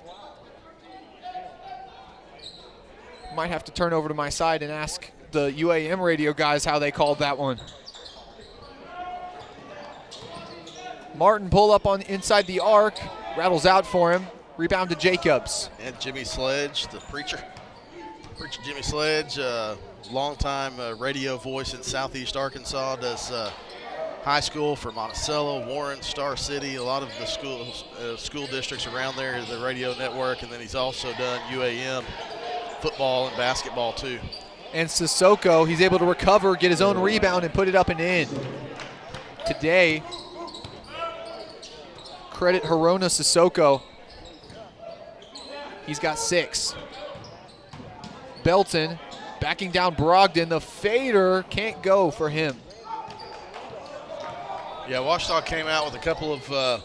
Might have to turn over to my side and ask the UAM radio guys how they called that one. Martin pull up on inside the arc, rattles out for him. Rebound to Jacobs. And Jimmy Sledge, the preacher. Preacher Jimmy Sledge, longtime radio voice in Southeast Arkansas, does high school for Monticello, Warren, Star City, a lot of the school districts around there, the radio network, and then he's also done UAM football and basketball too. And Sissoko, he's able to recover, get his own rebound, and put it up and in. Today, credit Hirona Sissoko. He's got 6. Belton backing down Brogdon. The fader can't go for him. Yeah, Ouachita came out with a couple of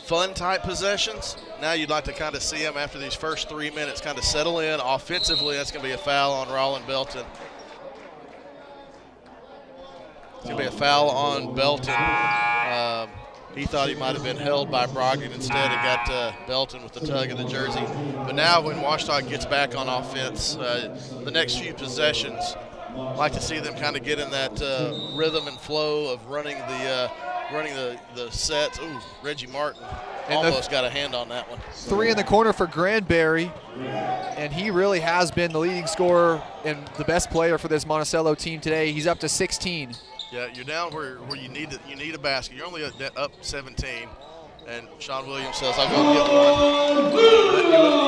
fun-type possessions. Now you'd like to kind of see them after these first 3 minutes kind of settle in. Offensively, that's going to be a foul on Roland Belton. It's going to be a foul on Belton. He thought he might have been held by Brogdon. Instead, it got Belton with the tug of the jersey. But now when Ouachita gets back on offense, the next few possessions, I'd like to see them kind of get in that rhythm and flow of running the sets. Ooh, Reggie Martin almost got a hand on that one. 3 in the corner for Granberry, and he really has been the leading scorer and the best player for this Monticello team today. He's up to 16. Yeah, you're down where you need a basket. You're only up 17, and Sean Williams says, "I'll go get one." But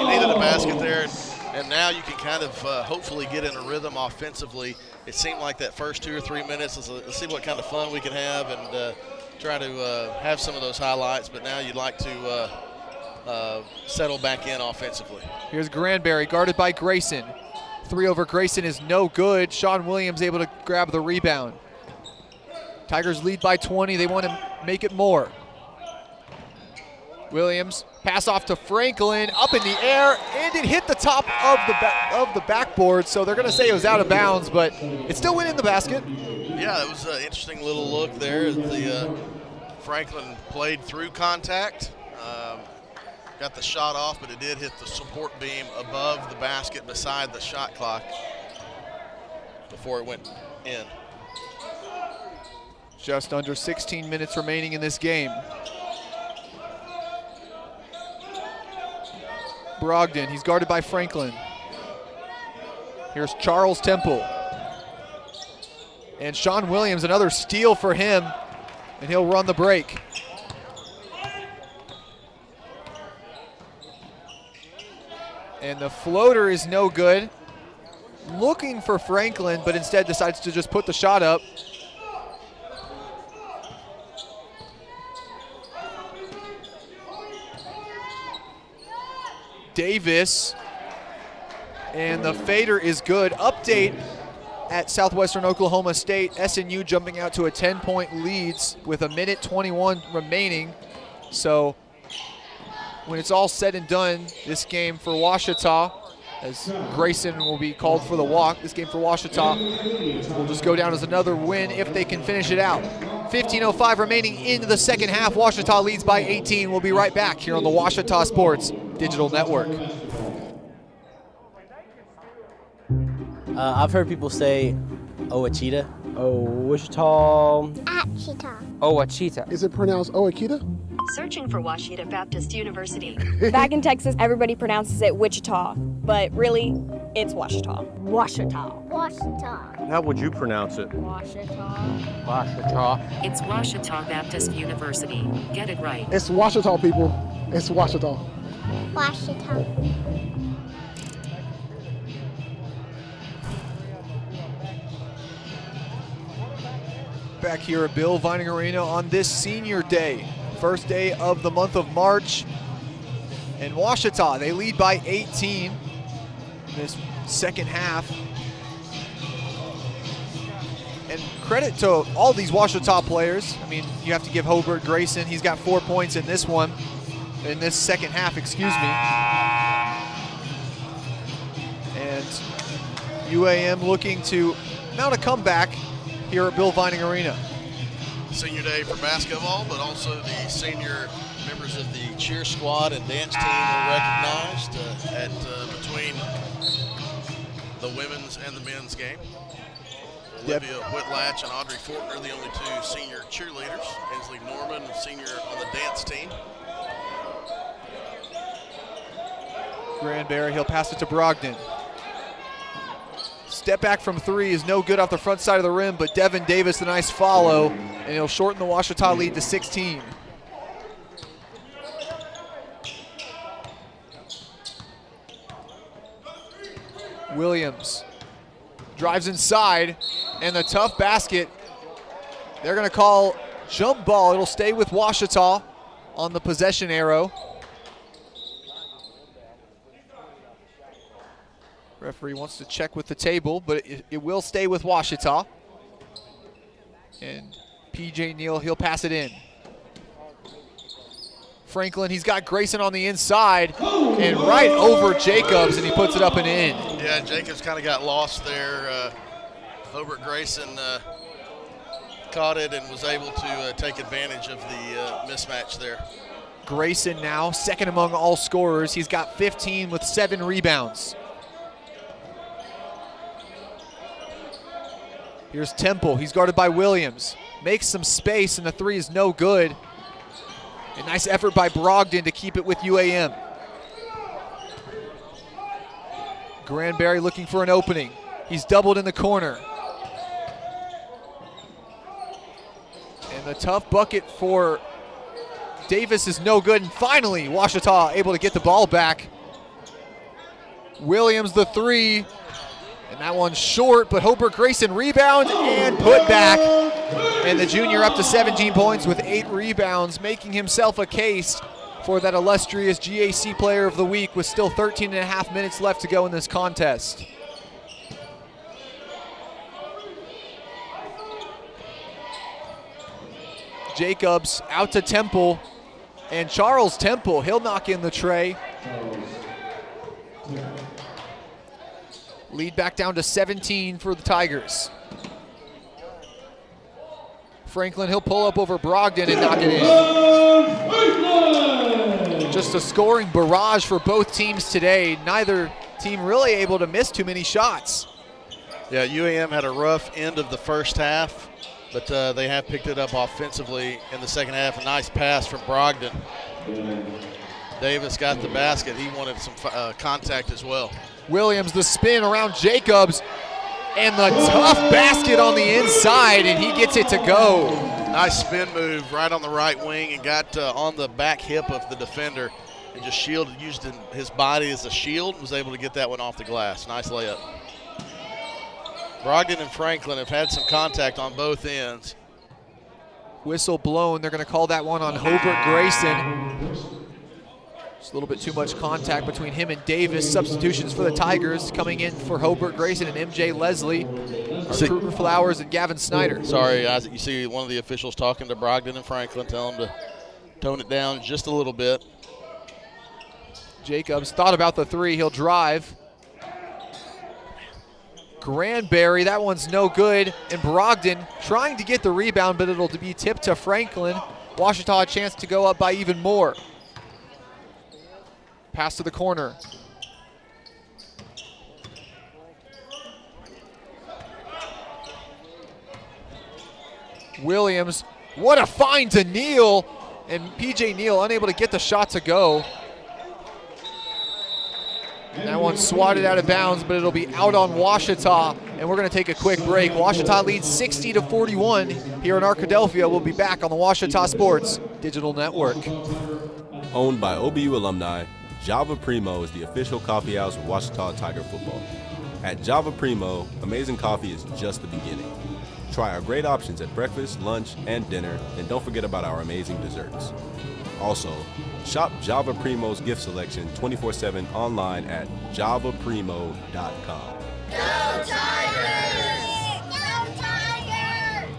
you needed a basket there, and now you can kind of hopefully get in a rhythm offensively. It seemed like that first 2 or 3 minutes, let's see what kind of fun we can have and try to have some of those highlights. But now you'd like to settle back in offensively. Here's Granberry, guarded by Grayson. 3 over Grayson is no good. Sean Williams able to grab the rebound. Tigers lead by 20. They want to make it more. Williams, pass off to Franklin, up in the air, and it hit the top of the backboard, so they're going to say it was out of bounds, but it still went in the basket. Yeah, it was an interesting little look there. The Franklin played through contact, got the shot off, but it did hit the support beam above the basket beside the shot clock before it went in. Just under 16 minutes remaining in this game. Brogdon, he's guarded by Franklin. Here's Charles Temple. And Sean Williams, another steal for him, and he'll run the break. And the floater is no good. Looking for Franklin, but instead decides to just put the shot up. Davis, and the fader is good. Update at Southwestern Oklahoma State. SNU jumping out to a 10-point leads with 1:21 remaining. So when it's all said and done, this game for Ouachita, as Grayson will be called for the walk, this game for Ouachita will just go down as another win if they can finish it out. 15:05 remaining in the second half. Ouachita leads by 18. We'll be right back here on the Ouachita Sports Digital Network. I've heard people say Ouachita. Ouachita. Achita. Ouachita. Is it pronounced Ouachita? Searching for Ouachita Baptist University. Back in Texas, everybody pronounces it Wichita, but really, it's Ouachita. Ouachita. Ouachita. How would you pronounce it? Ouachita. Ouachita. It's Ouachita Baptist University. Get it right. It's Ouachita, people. It's Ouachita. Ouachita. Back here at Bill Vining Arena on this senior day, first day of the month of March. And Ouachita, they lead by 18 in this second half. And credit to all these Ouachita players. I mean, you have to give Hobart Grayson, he's got 4 points in this one, in this second half, excuse me. And UAM looking to mount a comeback here at Bill Vining Arena. Senior day for basketball, but also the senior members of the cheer squad and dance team were recognized between the women's and the men's game. Olivia Whitlatch and Audrey Fortner, the only 2 senior cheerleaders. Ainsley Norman, senior on the dance team. Granberry, he'll pass it to Brogdon. Step back from 3 is no good off the front side of the rim, but Devin Davis, a nice follow, and he'll shorten the Ouachita lead to 16. Williams drives inside, and the tough basket. They're going to call jump ball. It'll stay with Ouachita on the possession arrow. Referee wants to check with the table, but it will stay with Ouachita. And PJ Neal, he'll pass it in. Franklin, he's got Grayson on the inside and right over Jacobs, and he puts it up and in. Yeah, Jacobs kind of got lost there. Hobart Grayson caught it and was able to take advantage of the mismatch there. Grayson now second among all scorers. He's got 15 with 7 rebounds. Here's Temple. He's guarded by Williams. Makes some space, and the three is no good. A nice effort by Brogdon to keep it with UAM. Granberry looking for an opening. He's doubled in the corner. And the tough bucket for Davis is no good. And finally, Ouachita able to get the ball back. Williams the three. And that one's short, but Hobart Grayson rebound and put back. And the junior up to 17 points with 8 rebounds, making himself a case for that illustrious GAC Player of the Week with still 13 and a half minutes left to go in this contest. Jacobs out to Temple, and Charles Temple, he'll knock in the tray. Lead back down to 17 for the Tigers. Franklin, he'll pull up over Brogdon and knock it in. Just a scoring barrage for both teams today. Neither team really able to miss too many shots. Yeah, UAM had a rough end of the first half, but they have picked it up offensively in the second half. A nice pass from Brogdon. Davis got the basket. He wanted some contact as well. Williams, the spin around Jacobs, and the tough basket on the inside, and he gets it to go. Nice spin move right on the right wing and got on the back hip of the defender and just shielded, used his body as a shield, and was able to get that one off the glass. Nice layup. Brogdon and Franklin have had some contact on both ends. Whistle blown. They're going to call that one on Hobart Grayson. Just a little bit too much contact between him and Davis. Substitutions for the Tigers coming in for Hobart Grayson and MJ Leslie, Kruger Flowers, and Gavin Snyder. Sorry, Isaac, you see one of the officials talking to Brogdon and Franklin, telling them to tone it down just a little bit. Jacobs thought about the three. He'll drive. Granberry, that one's no good. And Brogdon trying to get the rebound, but it'll be tipped to Franklin. Ouachita a chance to go up by even more. Pass to the corner. Williams, what a find to Neal. And PJ Neal unable to get the shot to go. And that one swatted out of bounds, but it'll be out on Ouachita. And we're going to take a quick break. Ouachita leads 60-41 here in Arkadelphia. We'll be back on the Ouachita Sports Digital Network. Owned by OBU alumni, Java Primo is the official coffee house of Ouachita Tiger football. At Java Primo, amazing coffee is just the beginning. Try our great options at breakfast, lunch, and dinner, and don't forget about our amazing desserts. Also, shop Java Primo's gift selection 24/7 online at javaprimo.com. Go Tigers! Go Tigers!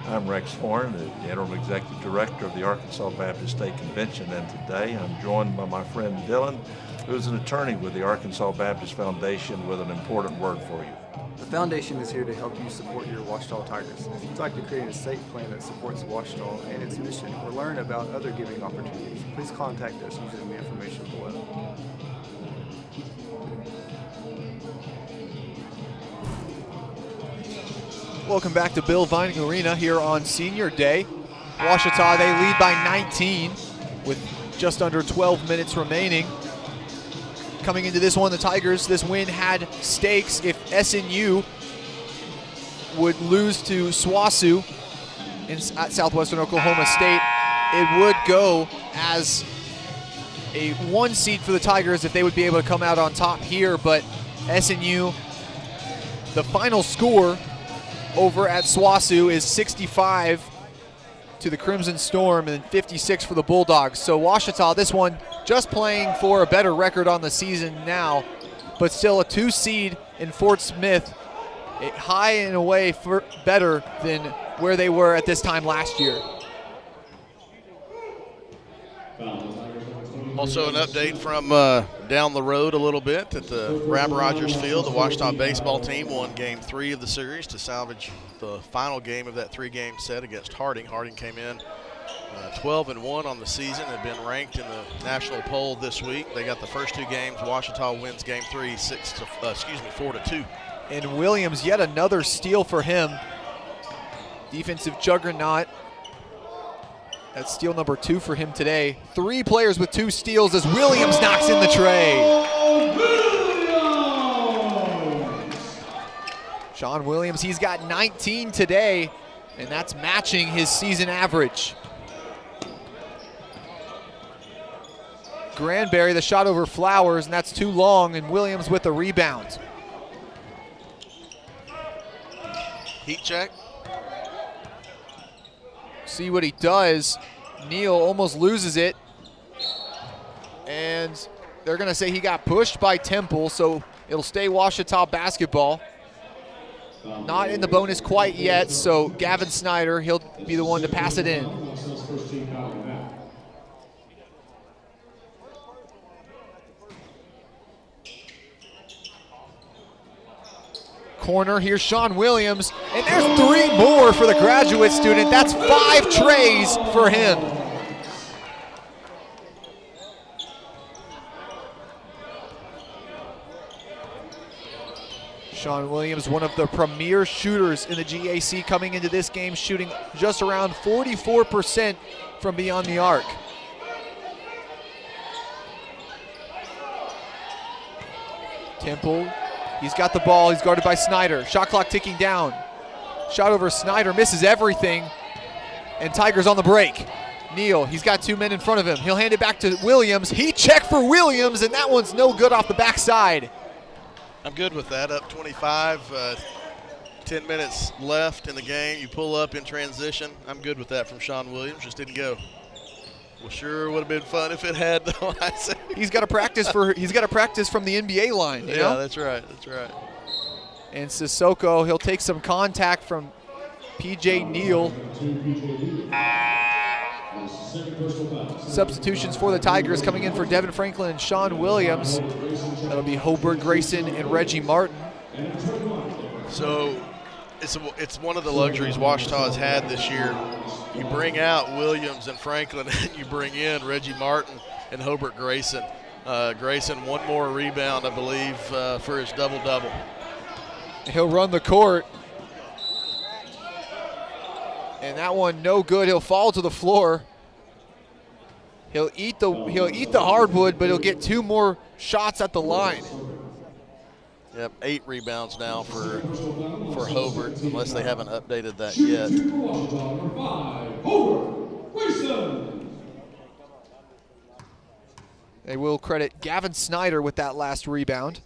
I'm Rex Horn, the Interim Executive Director of the Arkansas Baptist State Convention, and today I'm joined by my friend Dylan, who is an attorney with the Arkansas Baptist Foundation with an important word for you. The foundation is here to help you support your Ouachita Tigers. If you'd like to create an estate plan that supports Ouachita and its mission, or learn about other giving opportunities, please contact us using the information below. Welcome back to Bill Vining Arena here on Senior Day. Ouachita, they lead by 19 with just under 12 minutes remaining. Coming into this one, the Tigers, this win had stakes. If SNU would lose to SWOSU at Southwestern Oklahoma State, it would go as a 1 seed for the Tigers if they would be able to come out on top here. But SNU, the final score over at SWOSU is 65 to the Crimson Storm and 56 for the Bulldogs. So Ouachita, this one just playing for a better record on the season now, but still a 2 seed in Fort Smith, high and away for better than where they were at this time last year. Also an update from down the road a little bit at the Rab Rogers Field. The Ouachita baseball team won Game 3 of the series to salvage the final game of that 3-game set against Harding. Harding came in 12-1 on the season, had been ranked in the national poll this week. They got the first 2 games. Ouachita wins Game 3 4-2. And Williams, yet another steal for him. Defensive juggernaut. That's steal number 2 for him today. 3 players with 2 steals as Williams knocks in the tray. Sean Williams, he's got 19 today, and that's matching his season average. Granberry, the shot over Flowers, and that's too long, and Williams with the rebound. Heat check. See what he does. Neal almost loses it. And they're going to say he got pushed by Temple, so it'll stay Ouachita basketball. Not in the bonus quite yet, so Gavin Snyder, he'll be the one to pass it in. Corner, here's Sean Williams, and there's 3 more for the graduate student. That's 5 trays for him. Sean Williams, one of the premier shooters in the GAC coming into this game, shooting just around 44% from beyond the arc. Temple, he's got the ball, he's guarded by Snyder. Shot clock ticking down. Shot over Snyder, misses everything, and Tigers on the break. Neal, he's got 2 men in front of him. He'll hand it back to Williams. He checked for Williams, and that one's no good off the backside. I'm good with that. Up 25, 10 minutes left in the game. You pull up in transition. I'm good with that from Sean Williams. Just didn't go. Well, sure would have been fun if it had, though. I say. He's got to practice from the NBA line. You know? That's right. That's right. And Sissoko, he'll take some contact from P.J. Neal. Substitutions for the Tigers coming in for Devin Franklin and Sean Williams. That'll be Hobart Grayson and Reggie Martin. So it's one of the luxuries Ouachita has had this year. You bring out Williams and Franklin, and you bring in Reggie Martin and Hobart Grayson. Grayson, 1 more rebound, I believe, for his double-double. He'll run the court. And that one no good. He'll fall to the floor. He'll eat the hardwood, but he'll get 2 more shots at the line. Yep, 8 rebounds now for Hobart, unless they haven't updated that yet. They will credit Gavin Snyder with that last rebound.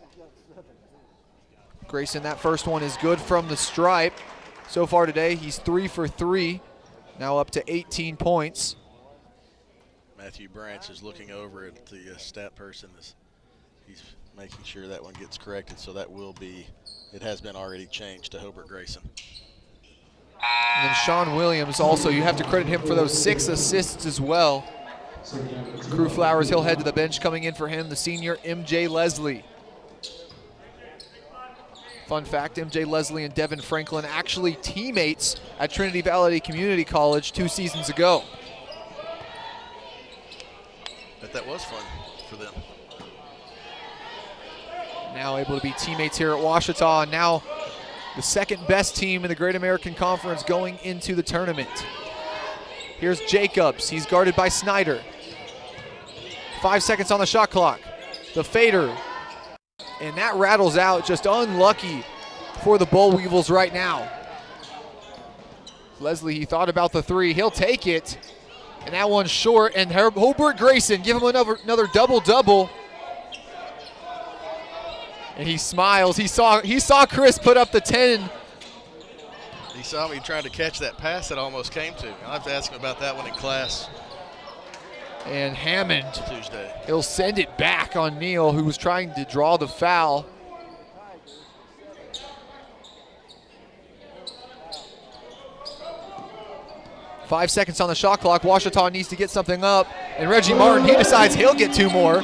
Grayson, that first one is good from the stripe. So far today, he's 3 for 3, now up to 18 points. Matthew Branch is looking over at the stat person. He's making sure that one gets corrected, so that will be, it has been already changed to Hobart Grayson. And then Sean Williams also, you have to credit him for those 6 assists as well. Crew Flowers, he'll head to the bench. Coming in for him, the senior MJ Leslie. Fun fact, MJ Leslie and Devin Franklin actually teammates at Trinity Valley Community College 2 seasons ago. Bet that was fun for them. Now able to be teammates here at Ouachita, and now the 2nd best team in the Great American Conference going into the tournament. Here's Jacobs, he's guarded by Snyder. 5 seconds on the shot clock. The fader, and that rattles out, just unlucky for the Boll Weevils right now. Leslie, he thought about the 3, he'll take it, and that one's short, and Hobart Grayson, give him another double-double. And he smiles, he saw Chris put up the 10. He saw me trying to catch that pass that almost came to. I'll have to ask him about that one in class. And Hammond, Tuesday, he'll send it back on Neal, who was trying to draw the foul. 5 seconds on the shot clock. Ouachita needs to get something up. And Reggie Martin, he decides he'll get 2 more.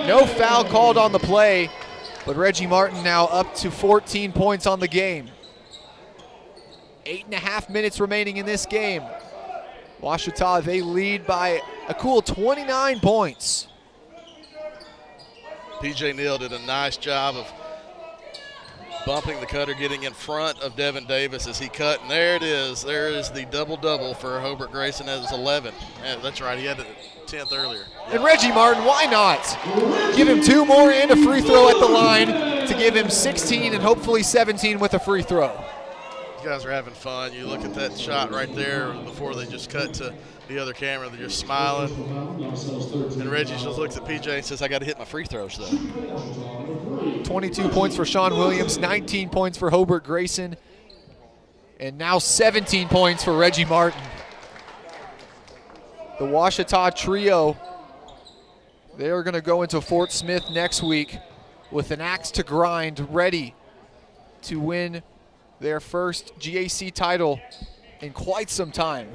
No foul called on the play, but Reggie Martin now up to 14 points on the game. 8.5 minutes remaining in this game. Ouachita, they lead by a cool 29 points. PJ Neal did a nice job of bumping the cutter, getting in front of Devin Davis as he cut, and there it is. There is the double-double for Hobart Grayson. That was 11. Yeah, that's right, he had the 10th earlier. And Reggie Martin, why not? Give him 2 more and a free throw at the line to give him 16 and hopefully 17 with a free throw. These guys are having fun. You look at that shot right there before they just cut to the other camera. They're just smiling. And Reggie just looks at PJ and says, I got to hit my free throws, though. 22 points for Sean Williams, 19 points for Hobart Grayson, and now 17 points for Reggie Martin. The Ouachita trio, they are going to go into Fort Smith next week with an axe to grind, ready to win their first GAC title in quite some time.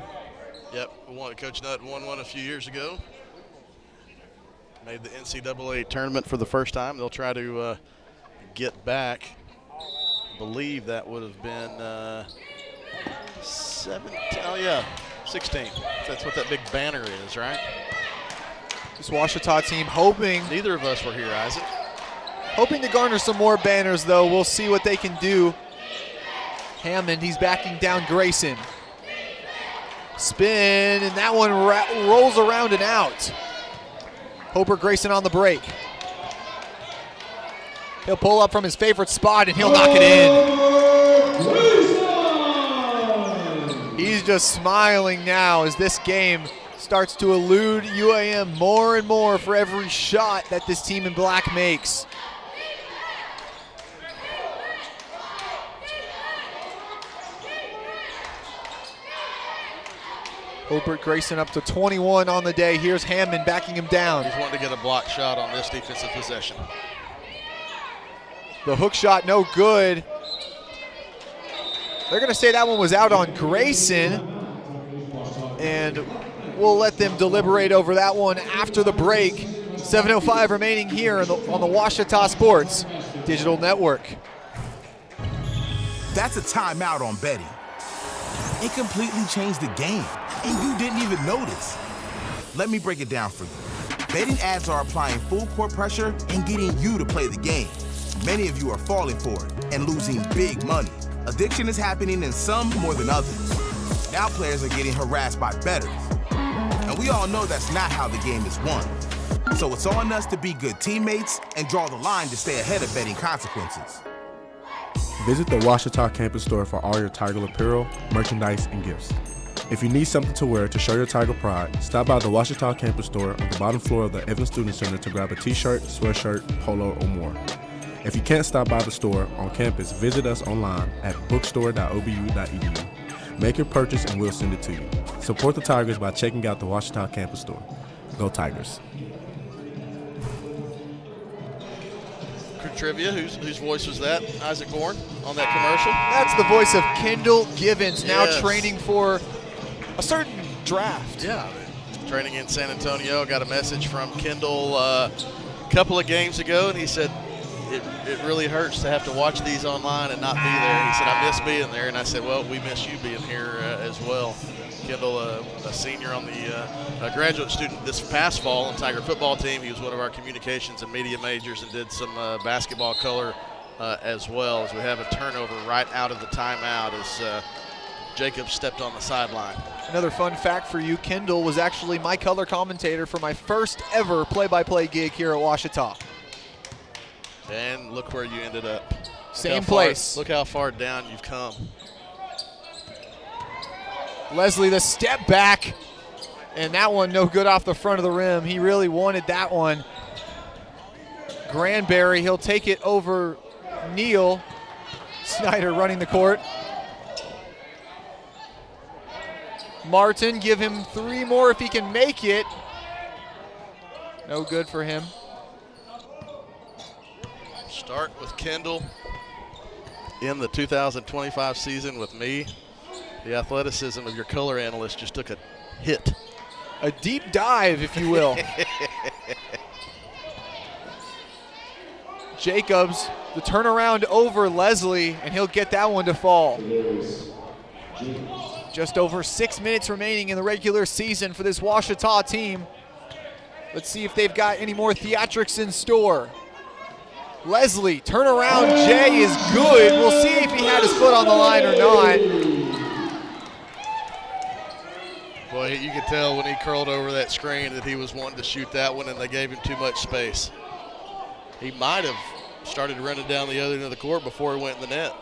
Yep, Coach Nutt won one a few years ago. Made the NCAA tournament for the first time. They'll try to get back. I believe that would have been 16. That's what that big banner is, right? This Ouachita team hoping. Neither of us were here, Isaac. Hoping to garner some more banners, though. We'll see what they can do. Hammond, he's backing down Grayson. Spin, and that one rolls around and out. Hobart Grayson on the break. He'll pull up from his favorite spot and he'll knock it in. He's just smiling now as this game starts to elude UAM more and more for every shot that this team in black makes. Hobart Grayson up to 21 on the day. Here's Hammond backing him down. He's wanting to get a block shot on this defensive possession. The hook shot, no good. They're going to say that one was out on Grayson. And we'll let them deliberate over that one after the break. 7:05 remaining here on the Ouachita Sports Digital Network. That's a timeout on betting. It completely changed the game, and you didn't even notice. Let me break it down for you. Betting ads are applying full court pressure and getting you to play the game. Many of you are falling for it and losing big money. Addiction is happening in some more than others. Now players are getting harassed by bettors. And we all know that's not how the game is won. So it's on us to be good teammates and draw the line to stay ahead of betting consequences. Visit the Ouachita campus store for all your Tiger apparel, merchandise, and gifts. If you need something to wear to show your Tiger pride, stop by the Ouachita campus store on the bottom floor of the Evans Student Center to grab a t-shirt, sweatshirt, polo, or more. If you can't stop by the store on campus, visit us online at bookstore.obu.edu. Make your purchase and we'll send it to you. Support the Tigers by checking out the Ouachita campus store. Go Tigers. Crew Trivia, whose voice was that? Isaac Bourne on that commercial? That's the voice of Kendall Givens, now Yes. training for a certain draft. Yeah, training in San Antonio. Got a message from Kendall a couple of games ago, and he said, it really hurts to have to watch these online and not be there. He said, I miss being there, and I said, well, we miss you being here as well. Kendall, a senior on the a graduate student this past fall on Tiger football team. He was one of our communications and media majors and did some basketball color as well, as we have a turnover right out of the timeout as Jacob stepped on the sideline. Another fun fact for you, Kendall was actually my color commentator for my first ever play-by-play gig here at Ouachita. And look where you ended up. Same place. Look how far down you've come. Leslie, the step back, and that one no good off the front of the rim. He really wanted that one. Granberry, he'll take it over Neal. Snyder running the court. Martin, give him 3 more if he can make it. No good for him. Start with Kendall in the 2025 season with me The athleticism of your color analyst just took a hit. A deep dive, if you will. Jacobs, the turnaround over Leslie, and he'll get that one to fall. Just over 6 minutes remaining in the regular season for this Ouachita team. Let's see if they've got any more theatrics in store. Leslie, turnaround J is good. We'll see if he had his foot on the line or not. Boy, you could tell when he curled over that screen that he was wanting to shoot that one, and they gave him too much space. He might have started running down the other end of the court before he went in the net.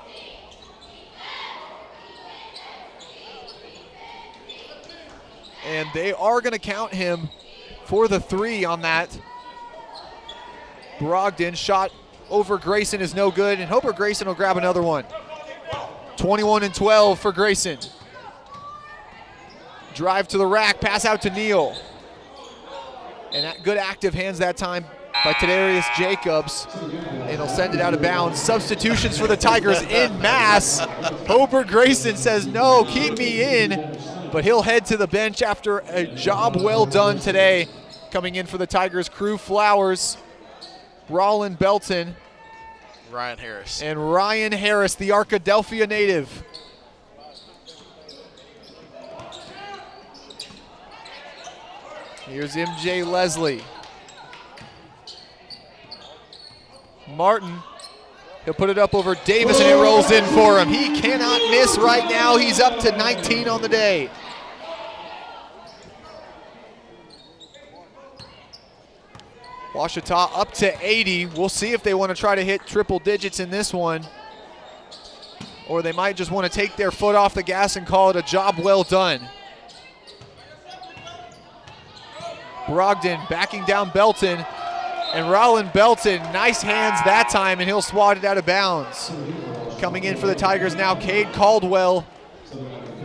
And they are going to count him for the 3 on that. Brogdon shot over Grayson is no good, and Hoper Grayson will grab another one. 21-12 for Grayson. Drive to the rack, pass out to Neal. And that good active hands that time by Tadarius Jacobs. And he'll send it out of bounds. Substitutions for the Tigers in mass. Hoper Grayson says, no, keep me in. But he'll head to the bench after a job well done today. Coming in for the Tigers, Crew Flowers, Rollin Belton, Ryan Harris. And Ryan Harris, the Arkadelphia native. Here's MJ Leslie. Martin, he'll put it up over Davis, and it rolls in for him. He cannot miss right now. He's up to 19 on the day. Ouachita up to 80. We'll see if they want to try to hit triple digits in this one, or they might just want to take their foot off the gas and call it a job well done. Brogdon backing down Belton, and Rollin Belton, nice hands that time, and he'll swat it out of bounds. Coming in for the Tigers now, Cade Caldwell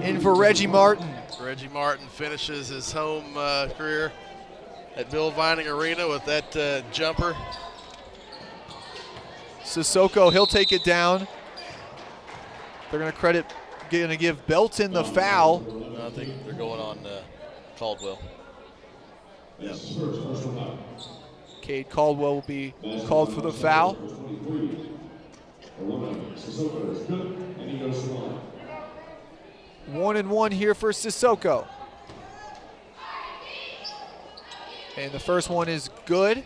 in for Reggie Martin. Reggie Martin finishes his home career at Bill Vining Arena with that jumper. Sissoko, he'll take it down. They're going to give Belton the foul. No, I think they're going on Caldwell. Yep. Cade Caldwell will be called for the foul. One and one here for Sissoko. And the first one is good.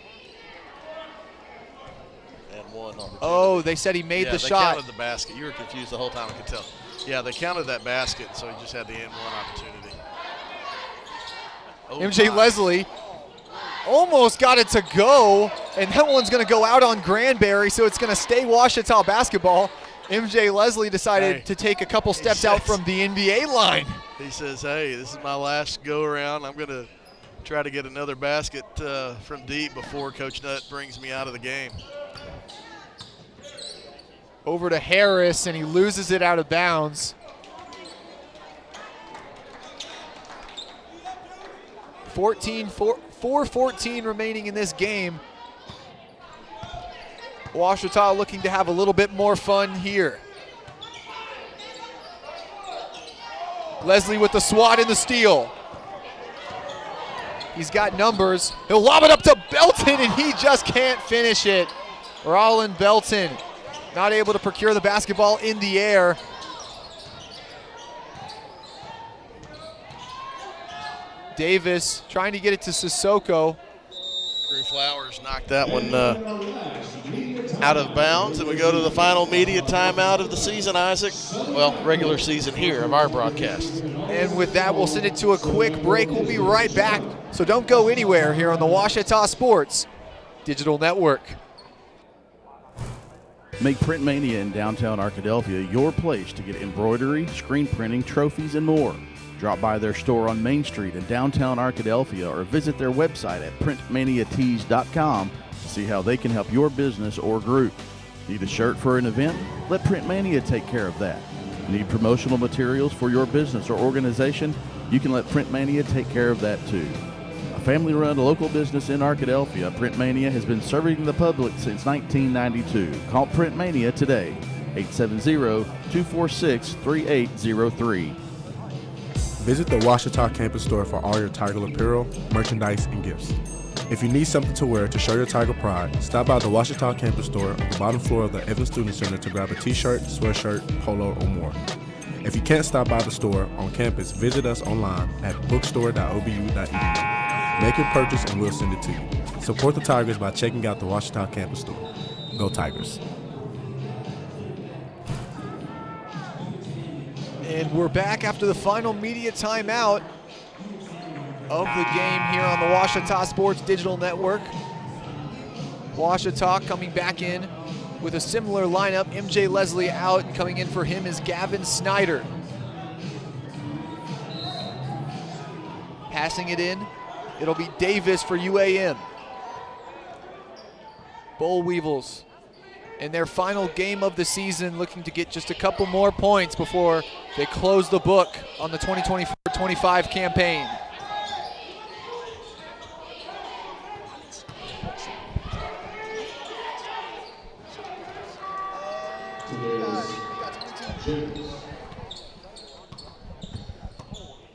And one on the Oh, they said he made the shot. They counted the basket. You were confused the whole time, I could tell. Yeah, they counted that basket, so he just had the and one opportunity. Oh, MJ Leslie almost got it to go, and that one's going to go out on Granberry, so it's going to stay Ouachita basketball. MJ Leslie decided to take a couple steps out from the NBA line. He says, hey, this is my last go-around. I'm going to try to get another basket from deep before Coach Nutt brings me out of the game. Over to Harris, and he loses it out of bounds. 4:14 remaining in this game. Ouachita looking to have a little bit more fun here. Leslie with the swat and the steal. He's got numbers. He'll lob it up to Belton, and he just can't finish it. Rollin Belton not able to procure the basketball in the air. Davis trying to get it to Sissoko. Crew Flowers knocked that one out of bounds, and we go to the final media timeout of the season, Isaac. Well, regular season here of our broadcast. And with that, we'll send it to a quick break. We'll be right back, so don't go anywhere here on the Ouachita Sports Digital Network. Make Print Mania in downtown Arkadelphia your place to get embroidery, screen printing, trophies, and more. Drop by their store on Main Street in downtown Arkadelphia or visit their website at printmaniatees.com to see how they can help your business or group. Need a shirt for an event? Let Print Mania take care of that. Need promotional materials for your business or organization? You can let Print Mania take care of that too. A family-run local business in Arkadelphia, Print Mania has been serving the public since 1992. Call Print Mania today, 870-246-3803. Visit the Washita campus store for all your Tiger apparel, merchandise, and gifts. If you need something to wear to show your Tiger pride, stop by the Washita campus store on the bottom floor of the Evans Student Center to grab a t-shirt, sweatshirt, polo, or more. If you can't stop by the store on campus, visit us online at bookstore.obu.edu. Make your purchase and we'll send it to you. Support the Tigers by checking out the Washita campus store. Go Tigers. And we're back after the final media timeout of the game here on the Washita Sports Digital Network. Washita coming back in with a similar lineup. MJ Leslie out, and coming in for him is Gavin Snyder. Passing it in, it'll be Davis for UAM. Boll Weevils in their final game of the season, looking to get just a couple more points before they close the book on the 2024-25 campaign.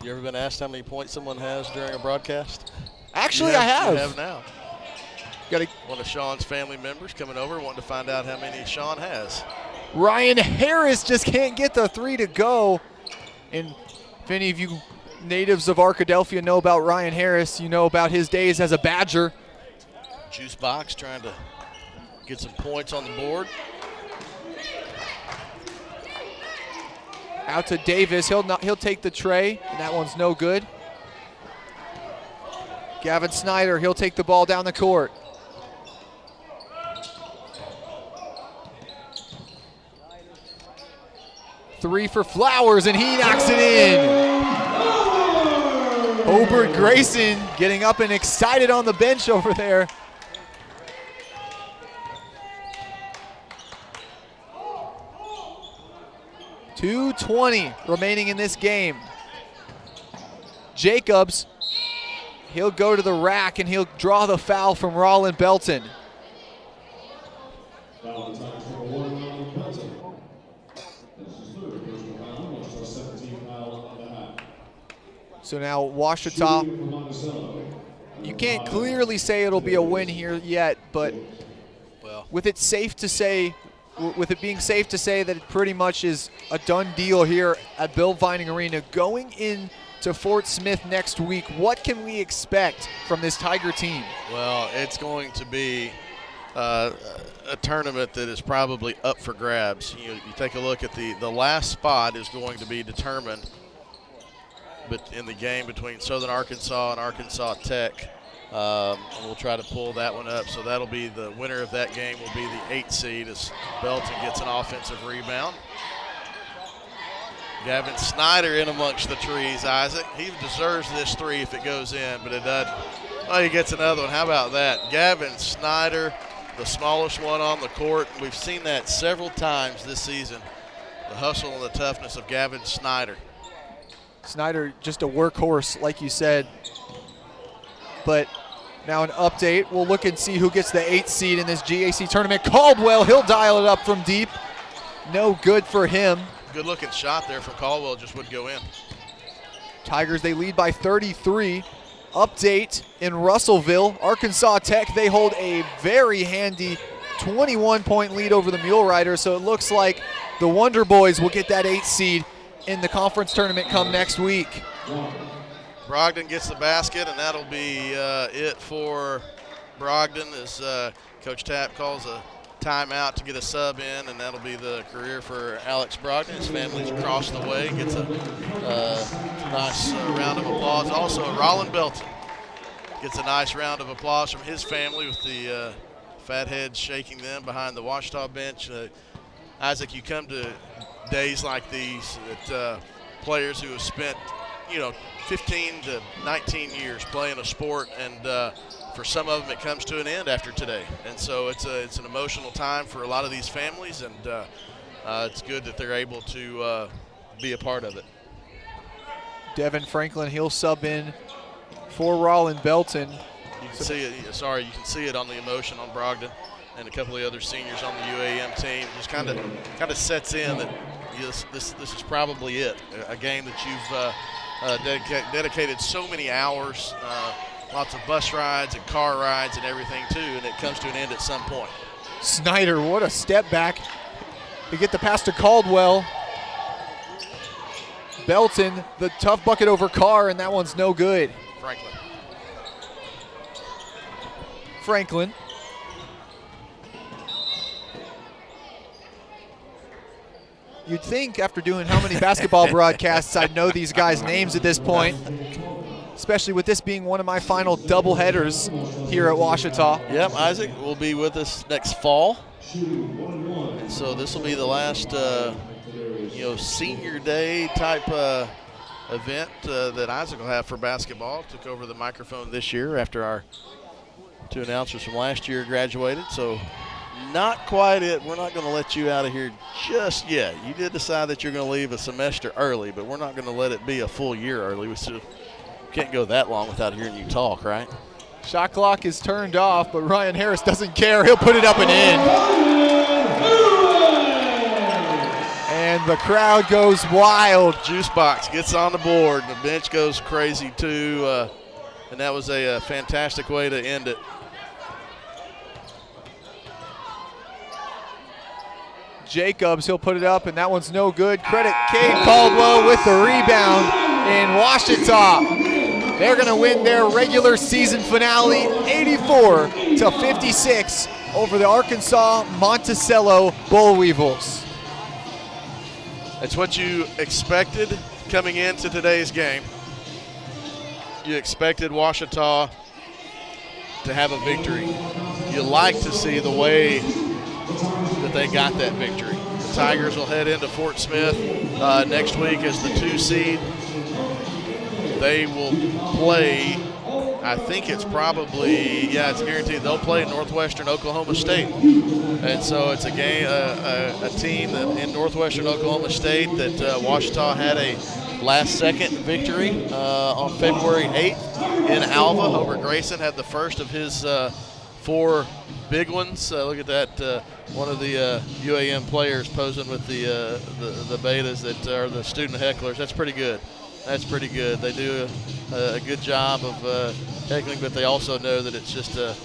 You ever been asked how many points someone has during a broadcast? Actually, I have. You have now. One of Sean's family members coming over wanting to find out how many Sean has. Ryan Harris just can't get the three to go. And if any of you natives of Arkadelphia know about Ryan Harris, you know about his days as a Badger. Juice box trying to get some points on the board. Out to Davis, he'll take the tray, and that one's no good. Gavin Snyder, he'll take the ball down the court. Three for Flowers, and he knocks it in. Hobart Grayson getting up and excited on the bench over there. .220 remaining in this game. Jacobs, he'll go to the rack and he'll draw the foul from Rollin Belton. So now Washita, you can't clearly say it'll be a win here yet, but with it being safe to say that it pretty much is a done deal here at Bill Vining Arena. Going into Fort Smith next week, what can we expect from this Tiger team? Well, it's going to be a tournament that is probably up for grabs. You take a look at the last spot is going to be determined in the game between Southern Arkansas and Arkansas Tech. And we'll try to pull that one up. So that'll be the winner of that game will be the 8th seed as Belton gets an offensive rebound. Gavin Snyder in amongst the trees, Isaac. He deserves this three if it goes in, but it doesn't. Oh, he gets another one. How about that? Gavin Snyder, the smallest one on the court. We've seen that several times this season, the hustle and the toughness of Gavin Snyder. Snyder, just a workhorse, like you said. But now an update. We'll look and see who gets the 8th seed in this GAC tournament. Caldwell, he'll dial it up from deep. No good for him. Good looking shot there from Caldwell, just wouldn't go in. Tigers, they lead by 33. Update in Russellville. Arkansas Tech, they hold a very handy 21-point lead over the Mule Riders, so it looks like the Wonder Boys will get that 8th seed in the conference tournament come next week. Brogdon gets the basket, and that'll be it for Brogdon as Coach Tapp calls a timeout to get a sub in, and that'll be the career for Alex Brogdon. His family's across the way, gets a nice round of applause. Also, Rollin Belton gets a nice round of applause from his family with the fatheads shaking them behind the Washita bench. Isaac, you come to days like these that players who have spent 15 to 19 years playing a sport, and for some of them it comes to an end after today. And so it's an emotional time for a lot of these families, and it's good that they're able to be a part of it. Devin Franklin, he'll sub in for Rollin Belton. You can see it. Sorry, you can see it on the emotion on Brogdon and a couple of the other seniors on the UAM team. Just kind of sets in that this is probably it. A game that dedicated so many hours, lots of bus rides and car rides and everything too, and it comes to an end at some point. Snyder, what a step back. We get the pass to Caldwell. Belton, the tough bucket over Carr, and that one's no good. Franklin. You'd think after doing how many basketball broadcasts I'd know these guys' names at this point, especially with this being one of my final doubleheaders here at Ouachita. Yep, Isaac will be with us next fall. And so this will be the last senior day type event that Isaac will have for basketball. Took over the microphone this year after our 2 announcers from last year graduated. So not quite it. We're not going to let you out of here just yet. You did decide that you're going to leave a semester early, but we're not going to let it be a full year early. We still can't go that long without hearing you talk, right? Shot clock is turned off, but Ryan Harris doesn't care. He'll put it up and in. And the crowd goes wild. Juice box gets on the board. The bench goes crazy too. And that was a fantastic way to end it. Jacobs, he'll put it up, and that one's no good. Credit Cade Caldwell with the rebound in Ouachita. They're going to win their regular season finale 84-56 over the Arkansas-Monticello Bull Weevils. That's what you expected coming into today's game. You expected Ouachita to have a victory. You like to see the way that they got that victory. The Tigers will head into Fort Smith next week as the 2 seed. They will play, I think it's probably, it's guaranteed they'll play Northwestern Oklahoma State. And so it's a game, a team that in Northwestern Oklahoma State that Ouachita had a last-second victory on February 8th in Alva. Over Grayson had the first of his 4 big ones. Look at that, one of the UAM players posing with the betas that are the student hecklers. That's pretty good. That's pretty good. They do a good job of heckling, but they also know that it's just for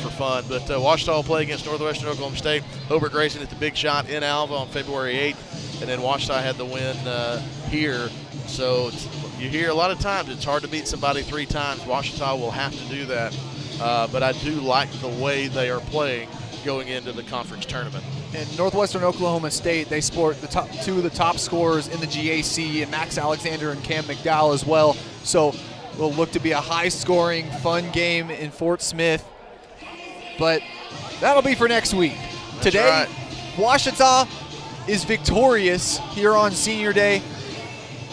fun. But Ouachita will play against Northwestern Oklahoma State. Hobart Grayson hit the big shot in Alva on February 8th, and then Ouachita had the win here. So you hear a lot of times it's hard to beat somebody 3 times. Ouachita will have to do that. But I do like the way they are playing going into the conference tournament. And Northwestern Oklahoma State, they sport the 2 of the top scorers in the GAC, and Max Alexander and Cam McDowell as well. So it'll look to be a high-scoring, fun game in Fort Smith. But that'll be for next week. That's Today, right. Ouachita is victorious here on Senior Day.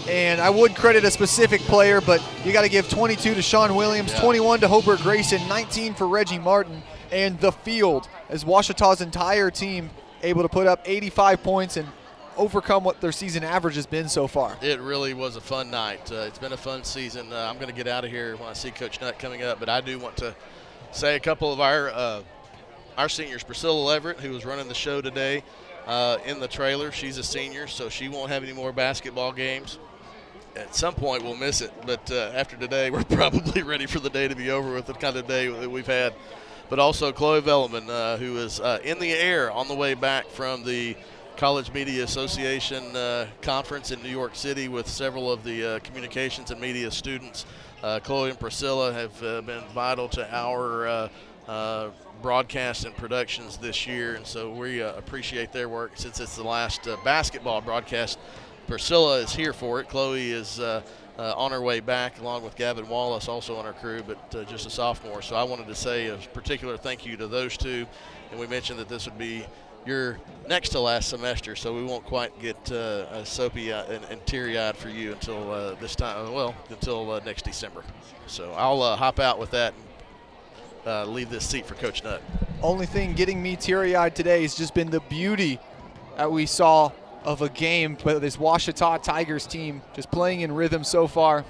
And I would credit a specific player, but you got to give 22 to Sean Williams, 21 to Hobart Grayson, 19 for Reggie Martin, and the field, as Ouachita's entire team able to put up 85 points and overcome what their season average has been so far. It really was a fun night. It's been a fun season. I'm going to get out of here when I see Coach Nutt coming up, but I do want to say a couple of our seniors. Priscilla Leverett, who was running the show today in the trailer, she's a senior, so she won't have any more basketball games. At some point we'll miss it, but after today we're probably ready for the day to be over with, the kind of day that we've had. But also Chloe Velleman, who is in the air on the way back from the College Media Association conference in New York City with several of the communications and media students. Chloe and Priscilla have been vital to our broadcast and productions this year, and so we appreciate their work. Since it's the last basketball broadcast, Priscilla is here for it. Chloe is on her way back, along with Gavin Wallace, also on our crew, but just a sophomore. So I wanted to say a particular thank you to those 2. And we mentioned that this would be your next to last semester, so we won't quite get soapy and teary-eyed for you until this time, until next December. So I'll hop out with that and leave this seat for Coach Nutt. Only thing getting me teary-eyed today has just been the beauty that we saw of a game, but this Ouachita Tigers team just playing in rhythm so far.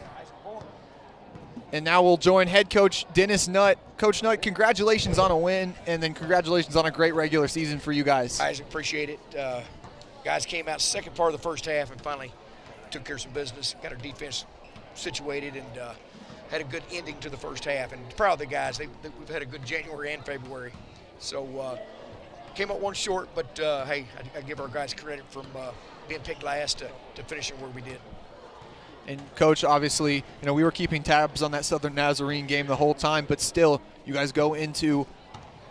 And now we'll join head coach Dennis Nutt. Coach Nutt, congratulations on a win, and then congratulations on a great regular season for you guys. Isaac, appreciate it. Guys came out second part of the first half and finally took care of some business, got our defense situated, and had a good ending to the first half. And proud of the guys. We've had a good January and February. So came up one short, but hey, I give our guys credit from being picked last to finishing where we did. And Coach, obviously, we were keeping tabs on that Southern Nazarene game the whole time, but still, you guys go into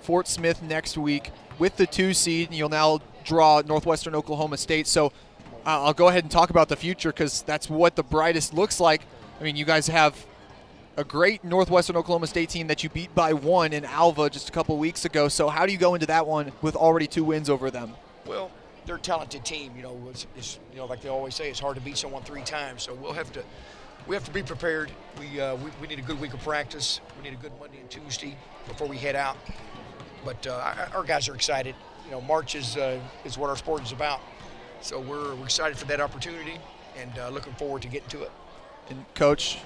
Fort Smith next week with the 2 seed, and you'll now draw Northwestern Oklahoma State. So I'll go ahead and talk about the future because that's what the brightest looks like. I mean, you guys have a great Northwestern Oklahoma State team that you beat by 1 in Alva just a couple weeks ago. So how do you go into that one with already 2 wins over them? Well, they're a talented team. It's like they always say, it's hard to beat someone 3 times. So we have to be prepared. We need a good week of practice. We need a good Monday and Tuesday before we head out. But our guys are excited. March is what our sport is about. So we're excited for that opportunity and looking forward to getting to it. And Coach,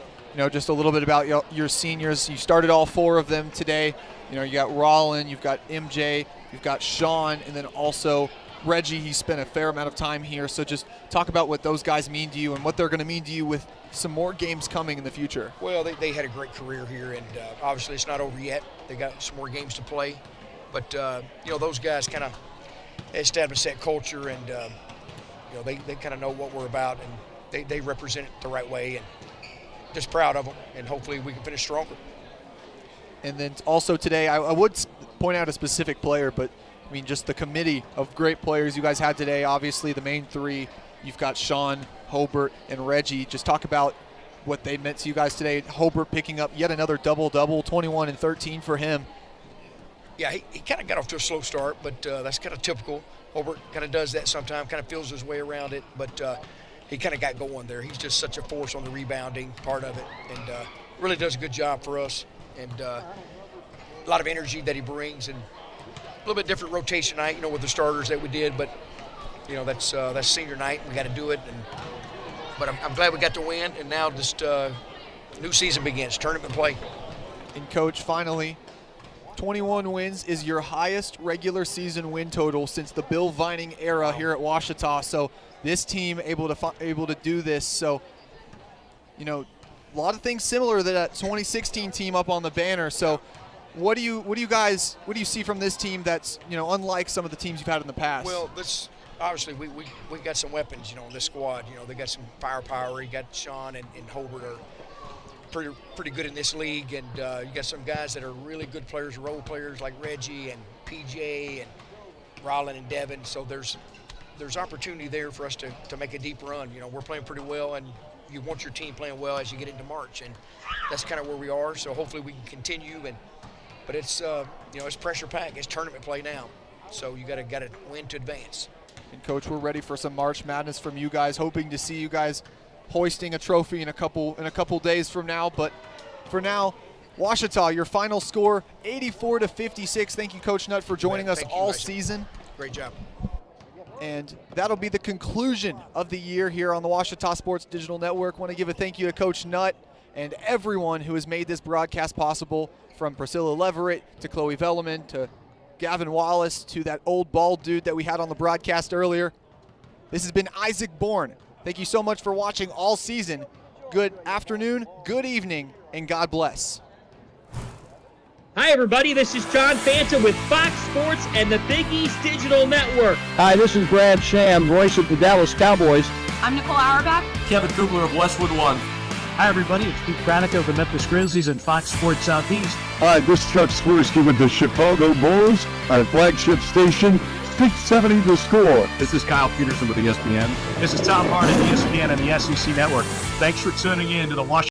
just a little bit about your seniors. You started all 4 of them today. You got Rollin, you've got MJ, you've got Sean, and then also Reggie. He spent a fair amount of time here. So just talk about what those guys mean to you and what they're going to mean to you with some more games coming in the future. Well, they had a great career here, and obviously it's not over yet. They got some more games to play. But, those guys kind of established that culture, and, they kind of know what we're about, and they represent it the right way, and just proud of them, and hopefully we can finish stronger. And then also today, I would point out a specific player, but, just the committee of great players you guys had today. Obviously, the main 3, you've got Sean, Hobart, and Reggie. Just talk about what they meant to you guys today. Hobart picking up yet another double-double, 21 and 13 for him. Yeah, he kind of got off to a slow start, but that's kind of typical. Hobart kind of does that sometimes, kind of feels his way around it, but he kind of got going there. He's just such a force on the rebounding part of it, and really does a good job for us. And a lot of energy that he brings, and a little bit different rotation night, with the starters that we did, but that's senior night. We got to do it, but I'm glad we got to win, and now just new season begins, tournament play. And Coach, finally, 21 wins is your highest regular season win total since the Bill Vining era here at Ouachita. So this team able to do this. So, a lot of things similar to that 2016 team up on the banner. So what do you see from this team that's, unlike some of the teams you've had in the past? Well, obviously we got some weapons, in this squad. They got some firepower. You got Sean and Hobart are pretty good in this league, and you got some guys that are really good players, role players like Reggie and PJ and Rollin and Devin. So there's opportunity there for us to make a deep run. We're playing pretty well, and you want your team playing well as you get into March, and that's kind of where we are. So hopefully we can continue. But it's it's pressure packed. It's tournament play now, so you got to win to advance. And Coach, we're ready for some March Madness from you guys. Hoping to see you guys hoisting a trophy in a couple days from now. But for now, Ouachita, your final score 84-56. Thank you, Coach Nutt, for joining us all season. Great job. And that'll be the conclusion of the year here on the Ouachita Sports Digital Network. Want to give a thank you to Coach Nutt and everyone who has made this broadcast possible, from Priscilla Leverett to Chloe Velleman to Gavin Wallace to that old bald dude that we had on the broadcast earlier. This has been Isaac Bourne. Thank you so much for watching all season. Good afternoon, good evening, and God bless. Hi, everybody. This is John Fanta with Fox Sports and the Big East Digital Network. Hi, this is Brad Sham, voice of the Dallas Cowboys. I'm Nicole Auerbach. Kevin Kugler of Westwood One. Hi, everybody. It's Pete Pranica of the Memphis Grizzlies and Fox Sports Southeast. Hi, this is Chuck Swirsky with the Chicago Bulls, our flagship station, 670 The Score. This is Kyle Peterson with ESPN. This is Tom Hart at ESPN and the SEC Network. Thanks for tuning in to the Washington